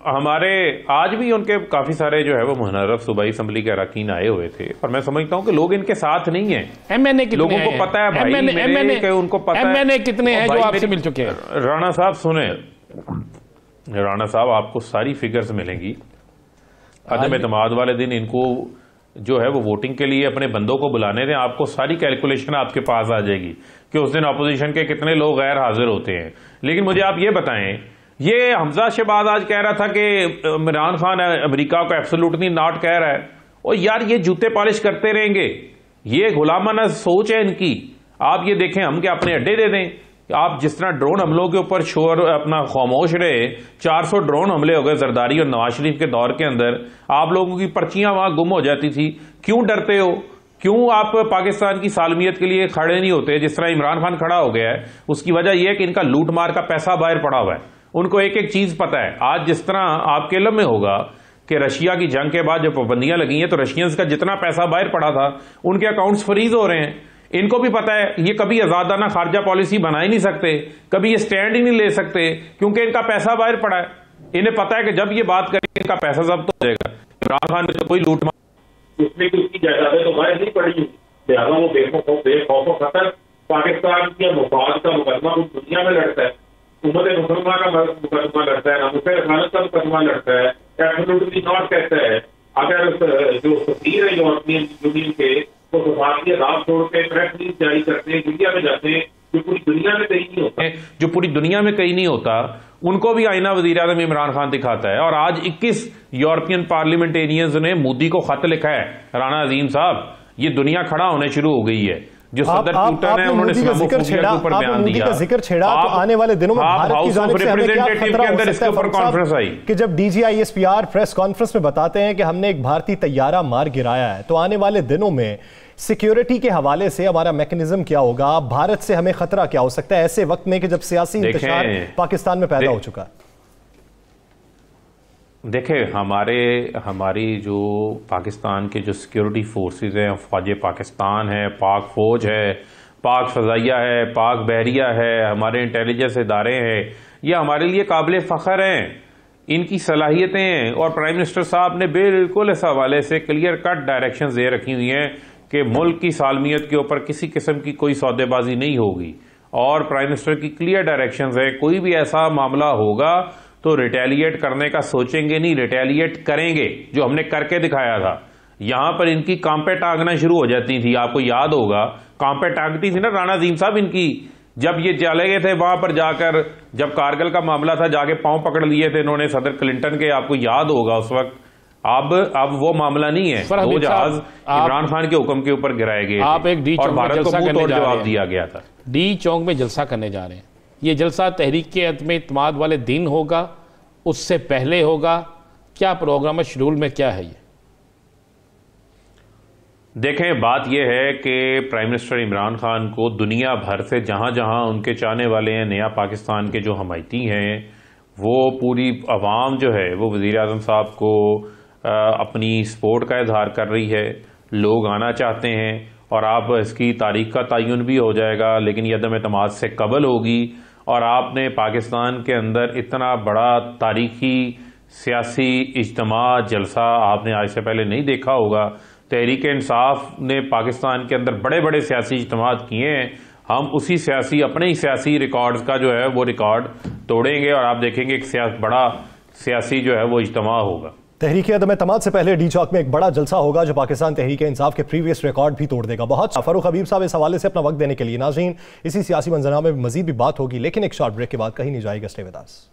हमारे आज भी उनके काफी सारे जो है वो मुनहरफ सूबाई असम्बली के अरकान आए हुए थे, और मैं समझता हूं कि लोग इनके साथ नहीं है। MNA कितने लोगों को पता है भाई, उनको पता है MNA कितने हैं जो आपसे मिल चुके हैं? राणा साहब सुने, राणा साहब आपको सारी फिगर्स मिलेंगी। अदम एतमाद वाले दिन इनको जो है वो वोटिंग के लिए अपने बंदों को बुलाने दें, आपको सारी कैलकुलेशन आपके पास आ जाएगी कि उस दिन अपोजिशन के कितने लोग गैर हाजिर होते हैं। लेकिन मुझे आप ये बताएं, ये हमजा शहबाज आज कह रहा था कि इमरान खान अमेरिका को एब्सोल्युटली नॉट कह रहा है। और यार, ये जूते पॉलिश करते रहेंगे, ये गुलामाना सोच है इनकी। आप ये देखें, हम क्या अपने अड्डे दे दें? आप जिस तरह ड्रोन हमलों के ऊपर शोर अपना खामोश रहे, 400 ड्रोन हमले हो गए जरदारी और नवाज शरीफ के दौर के अंदर। आप लोगों की पर्चियां वहां गुम हो जाती थी। क्यों डरते हो? क्यों आप पाकिस्तान की सालमियत के लिए खड़े नहीं होते जिस तरह इमरान खान खड़ा हो गया है? उसकी वजह यह है कि इनका लूट मार का पैसा बाहर पड़ा हुआ है। उनको एक एक चीज पता है। आज जिस तरह आपके इल्म में होगा कि रशिया की जंग के बाद जो पाबंदियां लगी हैं, तो रशियंस का जितना पैसा बाहर पड़ा था उनके अकाउंट्स फ्रीज हो रहे हैं। इनको भी पता है ये कभी आजादाना खारजा पॉलिसी बना ही नहीं सकते, कभी ये स्टैंड ही नहीं ले सकते, क्योंकि इनका पैसा बाहर पड़ा है। इन्हें पता है कि जब ये बात करेंगे इनका पैसा जब्त हो जाएगा। इमरान खान ने तो कोई लूट मार, उसमें उसकी जायदादें तो बाहर नहीं पड़ी, लिहाजा वो बेखौफ खतर पाकिस्तान के मुफाद का मुकदमा दुनिया में लड़ता है, उम्मत मुसलमान का मुकदमा लड़ता है, नामुस रसालत का मुकदमा लड़ता है, एब्सोल्युटली नॉट कहता है। अगर जो सफीर है यूरोपियन यूनियन के, तो सफारती रात छोड़ के प्रेस रिलीज जारी करते हैं, मीडिया में जाते हैं, जो पूरी दुनिया में कहीं नहीं होता, जो पूरी दुनिया में कहीं नहीं होता, उनको भी आईना वजीर आज़म इमरान खान दिखाता है। और आज 21 यूरोपियन पार्लियामेंटेरियंस ने मोदी को खत लिखा है। राणा अजीम साहब, ये दुनिया खड़ा होने शुरू हो गई है। जो सदर पुतिन है उन्होंने इस्लामोफोबिया के ऊपर बयान दिया, जिक्र छेड़ा, तो आने वाले दिनों में भारत की जानिब से हमें क्या खतरा हो सकता है कॉन्फ्रेंस आई कि जब DGISPR प्रेस कॉन्फ्रेंस में बताते हैं कि हमने एक भारतीय तैयारा मार गिराया है, तो आने वाले दिनों में सिक्योरिटी के हवाले से हमारा मैकेनिज्म क्या होगा? भारत से हमें खतरा क्या हो सकता है ऐसे वक्त में कि जब सियासी इंतशार पाकिस्तान में पैदा हो चुका है? देखें, हमारी जो पाकिस्तान के जो सिक्योरिटी फोर्सेस हैं, फ़ौज पाकिस्तान है, पाक फ़ौज है, पाक फ़ज़ाइया है, पाक बहरिया है, हमारे इंटेलिजेंस इदारे हैं, ये हमारे लिए काबिल फ़ख्र हैं, इनकी सलाहियतें हैं। और प्राइम मिनिस्टर साहब ने बिल्कुल इस हवाले से क्लियर कट डायरेक्शंस दे रखी हुई हैं कि मुल्क की सालमियत के ऊपर किसी किस्म की कोई सौदेबाजी नहीं होगी। और प्राइम मिनिस्टर की क्लियर डायरेक्शंस है, कोई भी ऐसा मामला होगा तो रिटेलिएट करने का सोचेंगे नहीं, रिटेलिएट करेंगे, जो हमने करके दिखाया था। यहां पर इनकी कांपे टांगना शुरू हो जाती थी, आपको याद होगा, कांपे टांगती थी ना राणा अजीम साहब इनकी, जब ये चले गए थे वहां पर जाकर, जब कारगिल का मामला था, जाके पांव पकड़ लिए थे इन्होंने सदर क्लिंटन के, आपको याद होगा उस वक्त। अब वो मामला नहीं है, दो जहाज इमरान खान के हुक्म के ऊपर गिराए गए आप एक डी और चौक भारत को मुंह तोड़ जवाब दिया गया था। डी चौक में जलसा करने जा रहे हैं, ये जलसा तहरीक के अदम इत्माद वाले दिन होगा, उससे पहले होगा, क्या प्रोग्राम है, शेड्यूल में क्या है ये? देखें, बात यह है कि प्राइम मिनिस्टर इमरान खान को दुनिया भर से जहां जहां उनके चाहने वाले हैं, नया पाकिस्तान के जो हमायती हैं, वो पूरी अवाम जो है वो वज़ीर आज़म साहब को अपनी सपोर्ट का इजहार कर रही है, लोग आना चाहते हैं। और आप इसकी तारीख का तयन भी हो जाएगा, लेकिन यह अदम एतमाद से कबल होगी। और आपने पाकिस्तान के अंदर इतना बड़ा तारीखी सियासी इज्तिमा जलसा आपने आज से पहले नहीं देखा होगा। तहरीक इंसाफ ने पाकिस्तान के अंदर बड़े बड़े सियासी इज्तिमात किए हैं, हम उसी अपने ही सियासी रिकॉर्ड्स का जो है वो रिकॉर्ड तोड़ेंगे और आप देखेंगे एक बड़ा सियासी जो है वो इज्तिमा होगा। तहरीक अदम एतमाद से पहले डी चौक में एक बड़ा जलसा होगा जो पाकिस्तान तहरीक इंसाफ के प्रीवियस रिकॉर्ड भी तोड़ देगा। बहुत फारूक हबीब साहब इस हवाले से अपना वक्त देने के लिए। नाज़रीन, इसी सियासी मंजरनामे में मजीद भी बात होगी, लेकिन एक शॉर्ट ब्रेक के बाद कहीं नहीं जाएगा। Stay with us.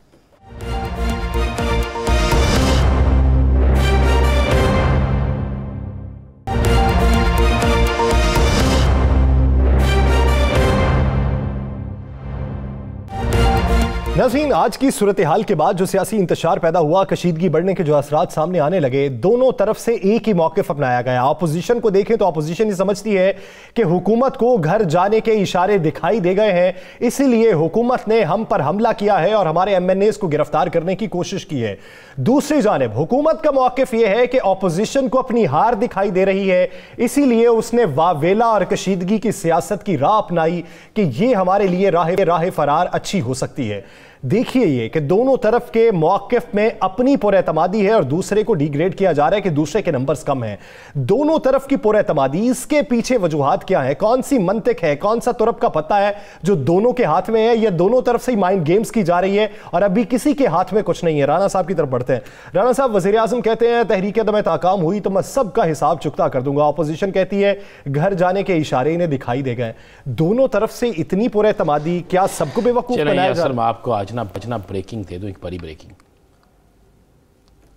नाज़रीन, आज की सूरत हाल के बाद जो सियासी इंतशार पैदा हुआ, कशीदगी बढ़ने के जो असरात सामने आने लगे, दोनों तरफ से एक ही मौक़िफ़ अपनाया गया। अपोजिशन को देखें तो अपोजिशन ये समझती है कि हुकूमत को घर जाने के इशारे दिखाई दे गए हैं, इसीलिए हुकूमत ने हम पर हमला किया है और हमारे MNAs को गिरफ्तार करने की कोशिश की है। दूसरी जानिब हुकूमत का मौक़िफ़ यह है कि अपोजिशन को अपनी हार दिखाई दे रही है, इसीलिए उसने वावेला और कशीदगी की सियासत की राह अपनाई कि यह हमारे लिए राह फरार अच्छी हो सकती है। देखिए ये कि दोनों तरफ के मौक़िफ़ में अपनी पुरएतमादी है और दूसरे को डिग्रेड किया जा रहा है कि दूसरे के नंबर्स कम हैं। दोनों तरफ की पुरएतमादी, इसके पीछे वजूहात क्या है, कौन सी मंतिक है, कौन सा तुरप का पता है जो दोनों के हाथ में है, या दोनों तरफ से ही माइंड गेम्स की जा रही है और अभी किसी के हाथ में कुछ नहीं है। राणा साहब की तरफ बढ़ते हैं। राणा साहब, वज़ीर आज़म कहते हैं तहरीक अदम ताकाम हुई तो मैं सबका हिसाब चुकता कर दूंगा। अपोजिशन कहती है घर जाने के इशारे इन्हें दिखाई दे गए। दोनों तरफ से इतनी पुरएतमादी, क्या सबको बेवकूफ बनाया जा रहा है? मैं आपको आज ना बचना ब्रेकिंग दे दूं, एक बड़ी ब्रेकिंग।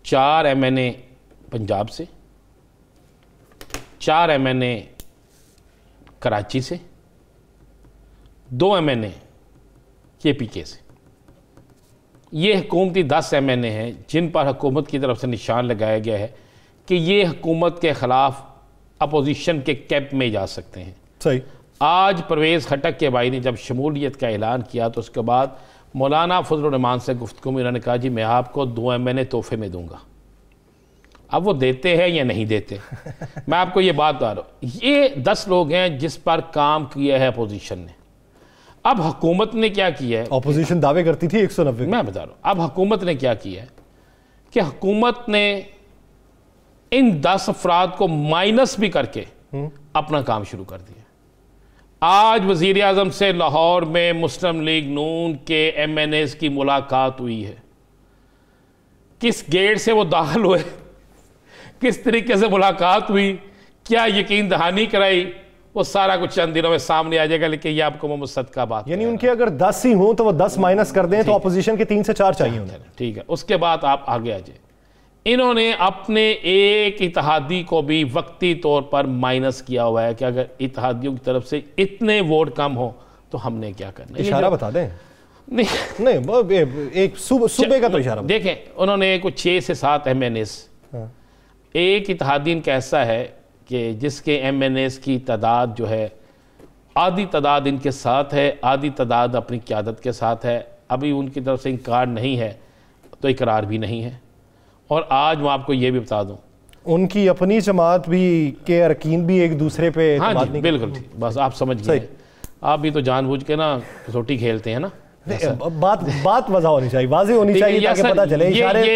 4 MNA पंजाब से, 4 MNA कराची से, 2 MNA KPK से। ये हुकूमती 10 MNA हैं जिन पर हुकूमत की तरफ से निशान लगाया गया है कि ये हुकूमत के खिलाफ अपोजिशन के कैंप में जा सकते हैं। सही। आज परवेज़ खटक के भाई ने जब शमूलियत का ऐलान किया तो उसके बाद मौलाना फजल रहमान से गुफ्तगू में उन्होंने कहा जी मैं आपको 2 MNA तोहफे में दूंगा। अब वो देते हैं या नहीं देते मैं आपको ये बात बता रहा हूँ। ये 10 लोग हैं जिस पर काम किया है अपोजिशन ने। अब हुकूमत ने क्या किया है? अपोजिशन दावे करती थी 190। मैं बता रहा हूँ अब हुकूमत ने क्या किया है कि हुकूमत ने इन 10 अफराद को माइनस भी करके अपना काम शुरू कर दिया। आज वज़ीर आज़म से लाहौर में मुस्लिम लीग नून के MNAs की मुलाकात हुई है। किस गेट से वो दाखिल हुए, किस तरीके से मुलाकात हुई, क्या यकीन दहानी कराई, वो सारा कुछ चंद दिनों में सामने आ जाएगा। लेकिन ये आपको मोहम्मद सदका बात, यानी उनके अगर 10 ही हों तो वो 10 माइनस कर दें तो अपोजिशन के 3 से 4 चाहिए उन्हें। ठीक है, उसके बाद आप आगे आ जाए। इन्होंने अपने एक इत्तेहादी को भी वक्ती तौर पर माइनस किया हुआ है कि अगर इत्तेहादियों की तरफ से इतने वोट कम हो तो हमने क्या करना है। इशारा बता दें। नहीं, एक सूबे का तो इशारा देखें, उन्होंने कुछ 6 से 7 MNAs, एक इत्तेहादी इनका ऐसा है कि जिसके MNAs की तादाद जो है आधी तादाद इनके साथ है, आधी तादाद अपनी क़यादत के साथ है। अभी उनकी तरफ से इनकार नहीं है तो इकरार भी नहीं है। और आज मैं आपको ये भी बता दूं, उनकी अपनी जमात भी के अरकीन भी एक दूसरे पे हाँ एतमाद जी नहीं बिल्कुल ठीक, बस आप समझ गए। आप भी तो जानबूझ के ना कसौटी खेलते हैं ना। बात वजह होनी चाहिए, वाज़ेह होनी चाहिए ताकि पता चले।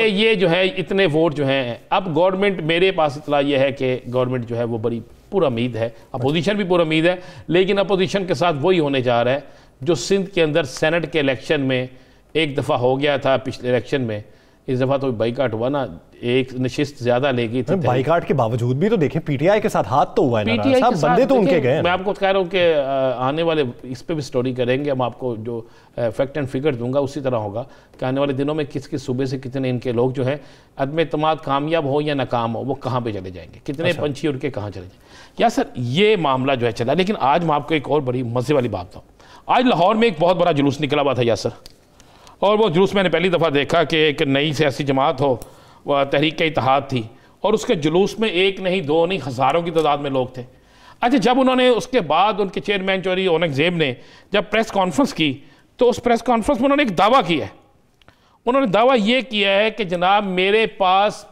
ये जो है इतने वोट जो हैं, अब गवर्नमेंट, मेरे पास इतला ये है कि गवर्नमेंट जो है वो बड़ी पुरुम्मीद है, अपोजिशन भी पुरुम्मीद है, लेकिन अपोजिशन के साथ वही होने जा रहा है जो सिंध के अंदर सेनेट के इलेक्शन में एक दफ़ा हो गया था पिछले इलेक्शन में। इस दफ़ा तो बाइकाट हुआ ना, एक नशिस्त ज्यादा लेगी थी। बाइकाट के बावजूद भी तो देखें पीटीआई के साथ हाथ तो हुआ है, पीटीआई के साथ बंदे तो उनके गए। मैं आपको कह रहा हूँ कि आने वाले इस पे भी स्टोरी करेंगे हम, आपको जो फैक्ट एंड फिगर दूंगा उसी तरह होगा कि आने वाले दिनों में किस किस सूबे से कितने इनके लोग जो है अदम एतमाद कामयाब हो या नाकाम हो वो कहाँ पे चले जाएंगे, कितने पंछी उड़ के कहाँ चले जाएंगे। या सर ये मामला जो है चला। लेकिन आज मैं आपको एक और बड़ी मजे वाली बात बताऊँ। आज लाहौर में एक बहुत बड़ा जुलूस निकला हुआ था यासर, और वो जुलूस मैंने पहली दफ़ा देखा कि एक नई सियासी जमात हो, वह तहरीक इत्तेहाद थी, और उसके जुलूस में एक नहीं दो नहीं हज़ारों की तादाद में लोग थे। अच्छा, जब उन्होंने उसके बाद उनके चेयरमैन चौधरी औरंगजेब ने जब प्रेस कॉन्फ्रेंस की तो उस प्रेस कॉन्फ्रेंस में उन्होंने एक दावा किया है। उन्होंने दावा ये किया है कि जनाब मेरे पास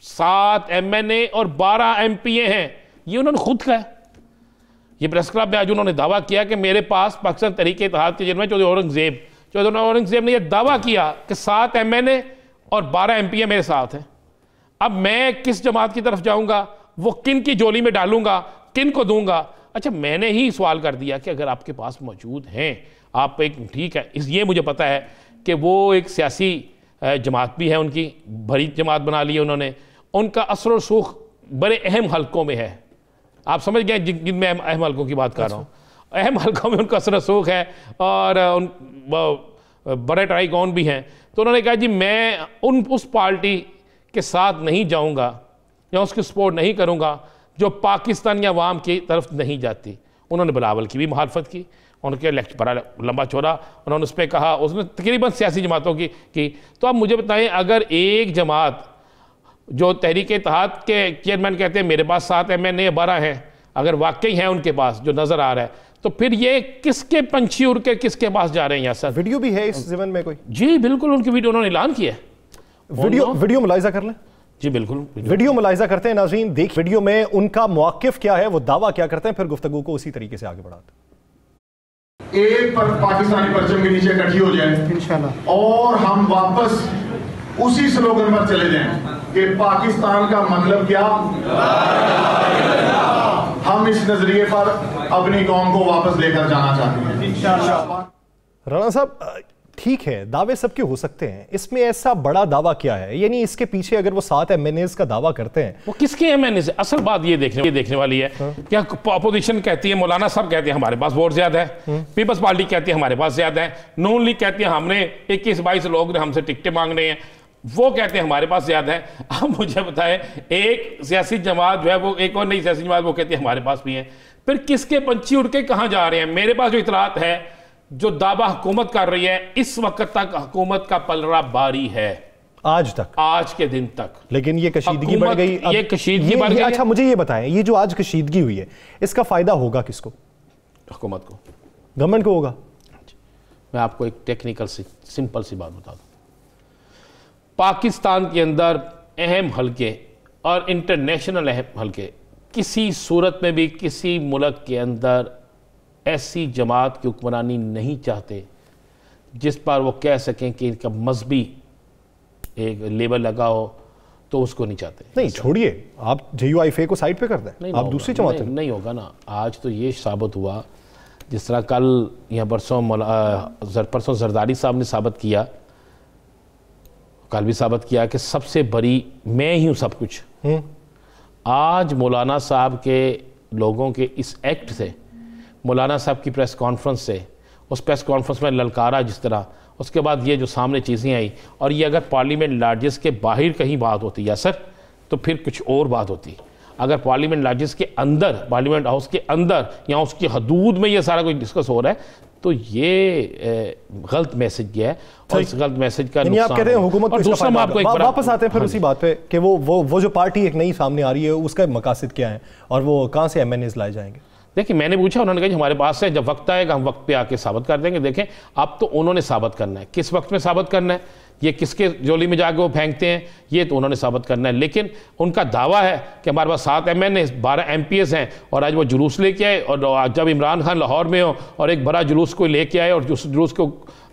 7 MNA और 12 MPA हैं। ये उन्होंने खुद कहा है। ये प्रेस क्लब में आज उन्होंने दावा किया कि मेरे पास पाकिस्तान तहरीक इत्तेहाद के चेयरमैन चौधरी औरंगजेब ने यह दावा किया कि 7 MNA और 12 MPA मेरे साथ हैं। अब मैं किस जमात की तरफ जाऊंगा, वो किन की जोली में डालूंगा, किन को दूंगा। अच्छा, मैंने ही सवाल कर दिया कि अगर आपके पास मौजूद हैं, आप एक ठीक है, ये मुझे पता है कि वो एक सियासी जमात भी है, उनकी बड़ी जमात बना ली है उन्होंने, उनका असर और सूख बड़े अहम हलकों में है। आप समझ गए जिनमें अहम हलकों की बात कर रहा हूँ। अहम हलकों में उनका असर और सूख है और उन बड़े ट्राइकॉन भी हैं। तो उन्होंने कहा जी मैं उस पार्टी के साथ नहीं जाऊंगा या उसकी सपोर्ट नहीं करूंगा जो पाकिस्तानी अवाम की तरफ नहीं जाती। उन्होंने बिलावल की भी मुखालफत की, उनके लेक्चर बड़ा लंबा चौड़ा उन्होंने उस पर कहा, उसने तकरीबन सियासी जमातों की। तो आप मुझे बताएं, अगर एक जमात जो तहरीक इत्तेहाद के चेयरमैन कहते हैं मेरे पास 7 MNA 12 हैं, अगर वाकई हैं उनके पास जो नज़र आ रहा है, तो फिर ये किसके पंछी उड़ के किसके पास जा रहे हैं? यहाँ सर वीडियो भी है इस ज़मन में कोई? जी बिल्कुल, उनकी वीडियो उन्होंने ऐलान किया है। वीडियो मुलाहिजा कर लें। जी बिल्कुल, वीडियो मुलाहिजा करते हैं नाज़रीन। देख वीडियो में उनका मौक़िफ़ क्या है, वो दावा क्या करते हैं, फिर गुफ्तगू को उसी तरीके से आगे बढ़ाते हैं। एक पर पाकिस्तानी परचम के नीचे इकट्ठी हो जाए इंशाल्लाह, और हम वापस उसी स्लोगन पर चले जाएं कि पाकिस्तान का मतलब क्या, हम इस नजरिए पर अपनी कौम को वापस लेकर जाना चाहते हैं इंशाल्लाह। राणा साहब, ठीक है दावे सबके हो सकते हैं, इसमें ऐसा बड़ा दावा क्या है? यानी इसके पीछे अगर वो 7 MNAs का दावा करते हैं, वो किसके MNAs? असल बात ये देखने वाली है। क्या अपोजिशन कहती है, मौलाना साहब कहते हैं हमारे पास वोट ज्यादा है, पीपल्स पार्टी कहती है हमारे पास ज्यादा है, नून लीग कहती है हमने 21-22 लोग ने हमसे टिकटें मांग रहे हैं, वो कहते हैं हमारे पास ज्यादा है। अब मुझे बताएं, एक सियासी जमात जो है वो, एक और नई सियासी जमात वो कहती है हमारे पास भी है। फिर किसके पंछी उड़ के कहां जा रहे हैं? मेरे पास जो इतलात है, जो दावा हुकूमत कर रही है, इस वक्त तक हुकूमत का पलड़ा बारी है, आज तक, आज के दिन तक। लेकिन ये कशीदगी बढ़ गई, ये कशीदगी बढ़ गई। अच्छा मुझे ये बताएं, ये जो आज कशीदगी हुई है, इसका फायदा होगा किसको? हुकूमत को, गवर्नमेंट को होगा। मैं आपको एक टेक्निकल सी सिंपल सी बात बता दूं। पाकिस्तान के अंदर अहम हलके और इंटरनेशनल अहम हलके, किसी सूरत में भी किसी मुल्क के अंदर ऐसी जमात की हुक्मरानी नहीं चाहते जिस पर वो कह सकें कि इनका मजहबी एक लेबल लगा हो, तो उसको नहीं चाहते। नहीं छोड़िए, आप JUIFA को साइड पे कर दें, आप दूसरी जमात नहीं होगा ना। आज तो ये साबित हुआ, जिस तरह कल या परसों जरदारी साहब ने साबित किया, कल भी साबित किया कि सबसे बड़ी मैं ही हूं सब कुछ। आज मौलाना साहब के लोगों के इस एक्ट से, मौलाना साहब की प्रेस कॉन्फ्रेंस से, उस प्रेस कॉन्फ्रेंस में ललकारा जिस तरह, उसके बाद ये जो सामने चीज़ें आई, और ये अगर पार्लियामेंट लार्जेस्ट के बाहर कहीं बात होती है सर, तो फिर कुछ और बात होती। अगर पार्लियामेंट लार्जेस्ट के अंदर, पार्लियामेंट हाउस के अंदर या उसकी हदूद में ये सारा कुछ डिस्कस हो रहा है, तो ये गलत मैसेज गया है, और इस गलत मैसेज का आप कहते हैं हुकूमत को इसका फायदा। वापस आते हैं फिर उसी बात पे कि वो जो पार्टी एक नई सामने आ रही है, उसका मकासद क्या है और वो कहाँ से MNAs लाए जाएंगे? देखिए, मैंने पूछा, उन्होंने कहा हमारे पास है, जब वक्त आएगा हम वक्त पे आके साबित कर देंगे। देखें, अब तो उन्होंने साबित करना है। किस वक्त में साबित करना है? ये किसके जोली में जाके वो फेंकते हैं, ये तो उन्होंने साबित करना है। लेकिन उनका दावा है कि हमारे पास 7 MN 12 MPs हैं, और आज वो जुलूस लेके आए, और जब इमरान खान लाहौर में हो और एक बड़ा जुलूस को लेके आए और उस जुलूस को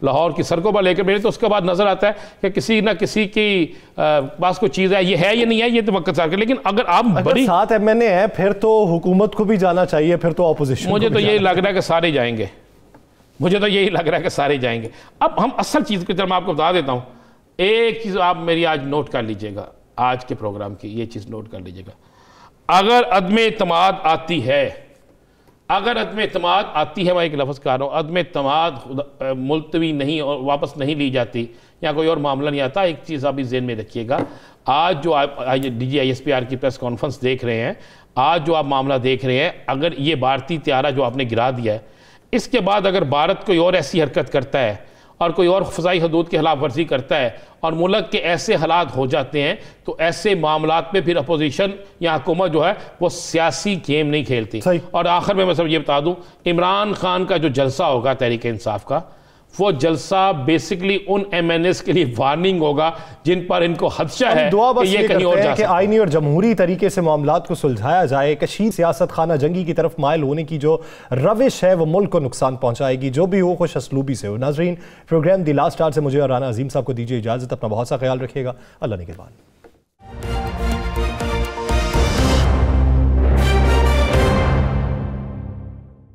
लाहौर की सड़कों पर लेकर भेजे, तो उसके बाद नजर आता है कि किसी ना किसी की पास कोई चीज़ है, ये है या नहीं है, ये तो वक्त सार। लेकिन अगर आप बड़ी 7 MN है फिर तो हुकूमत को भी जाना चाहिए, फिर तो अपोजिशन। मुझे तो यही लग रहा है कि सारे जाएंगे, मुझे तो यही लग रहा है कि सारे जाएंगे। अब हम असल चीज़ की तरफ मैं आपको बता देता हूँ। एक चीज़ आप मेरी आज नोट कर लीजिएगा, आज के प्रोग्राम की ये चीज़ नोट कर लीजिएगा। अगर अदम एतमाद आती है, अगर अदम एतमाद आती है, मैं एक लफ्ज़ कह रहा हूँ, अदम एतमाद मुलतवी नहीं और वापस नहीं ली जाती या कोई और मामला नहीं आता, एक चीज़ आप इस ज़हन में रखिएगा। आज जो आप DG ISPR की प्रेस कॉन्फ्रेंस देख रहे हैं, आज जो आप मामला देख रहे हैं, अगर ये भारतीय त्यारा जो आपने गिरा दिया है, इसके बाद अगर भारत कोई और ऐसी हरकत करता है और कोई और फ़ज़ाई हदूद की खिलाफ वर्जी करता है और मुल्क के ऐसे हालात हो जाते हैं, तो ऐसे मामलात में फिर अपोजिशन या हुकूमत जो है वो सियासी गेम नहीं खेलती। और आखिर में मैं सब ये बता दूं, इमरान खान का जो जलसा होगा तहरीक इंसाफ का, वो जलसा बेसिकली उन MNs के लिए वार्निंग होगा जिन पर इनको खदशा है कि ये कहीं और जा सकते हैं। आईनी और जमहूरी तरीके से मामलात को सुलझाया जाए। कशीर सियासत खाना जंगी की तरफ मायल होने की जो रविश है वो मुल्क को नुकसान पहुंचाएगी, जो भी हो खुश असलूबी से हो। नाजरीन, प्रोग्राम द लास्ट आवर से मुझे और राना अजीम साहब को दीजिए इजाजत। अपना बहुत सा ख्याल रखिएगा। अल्लाह निगहबान।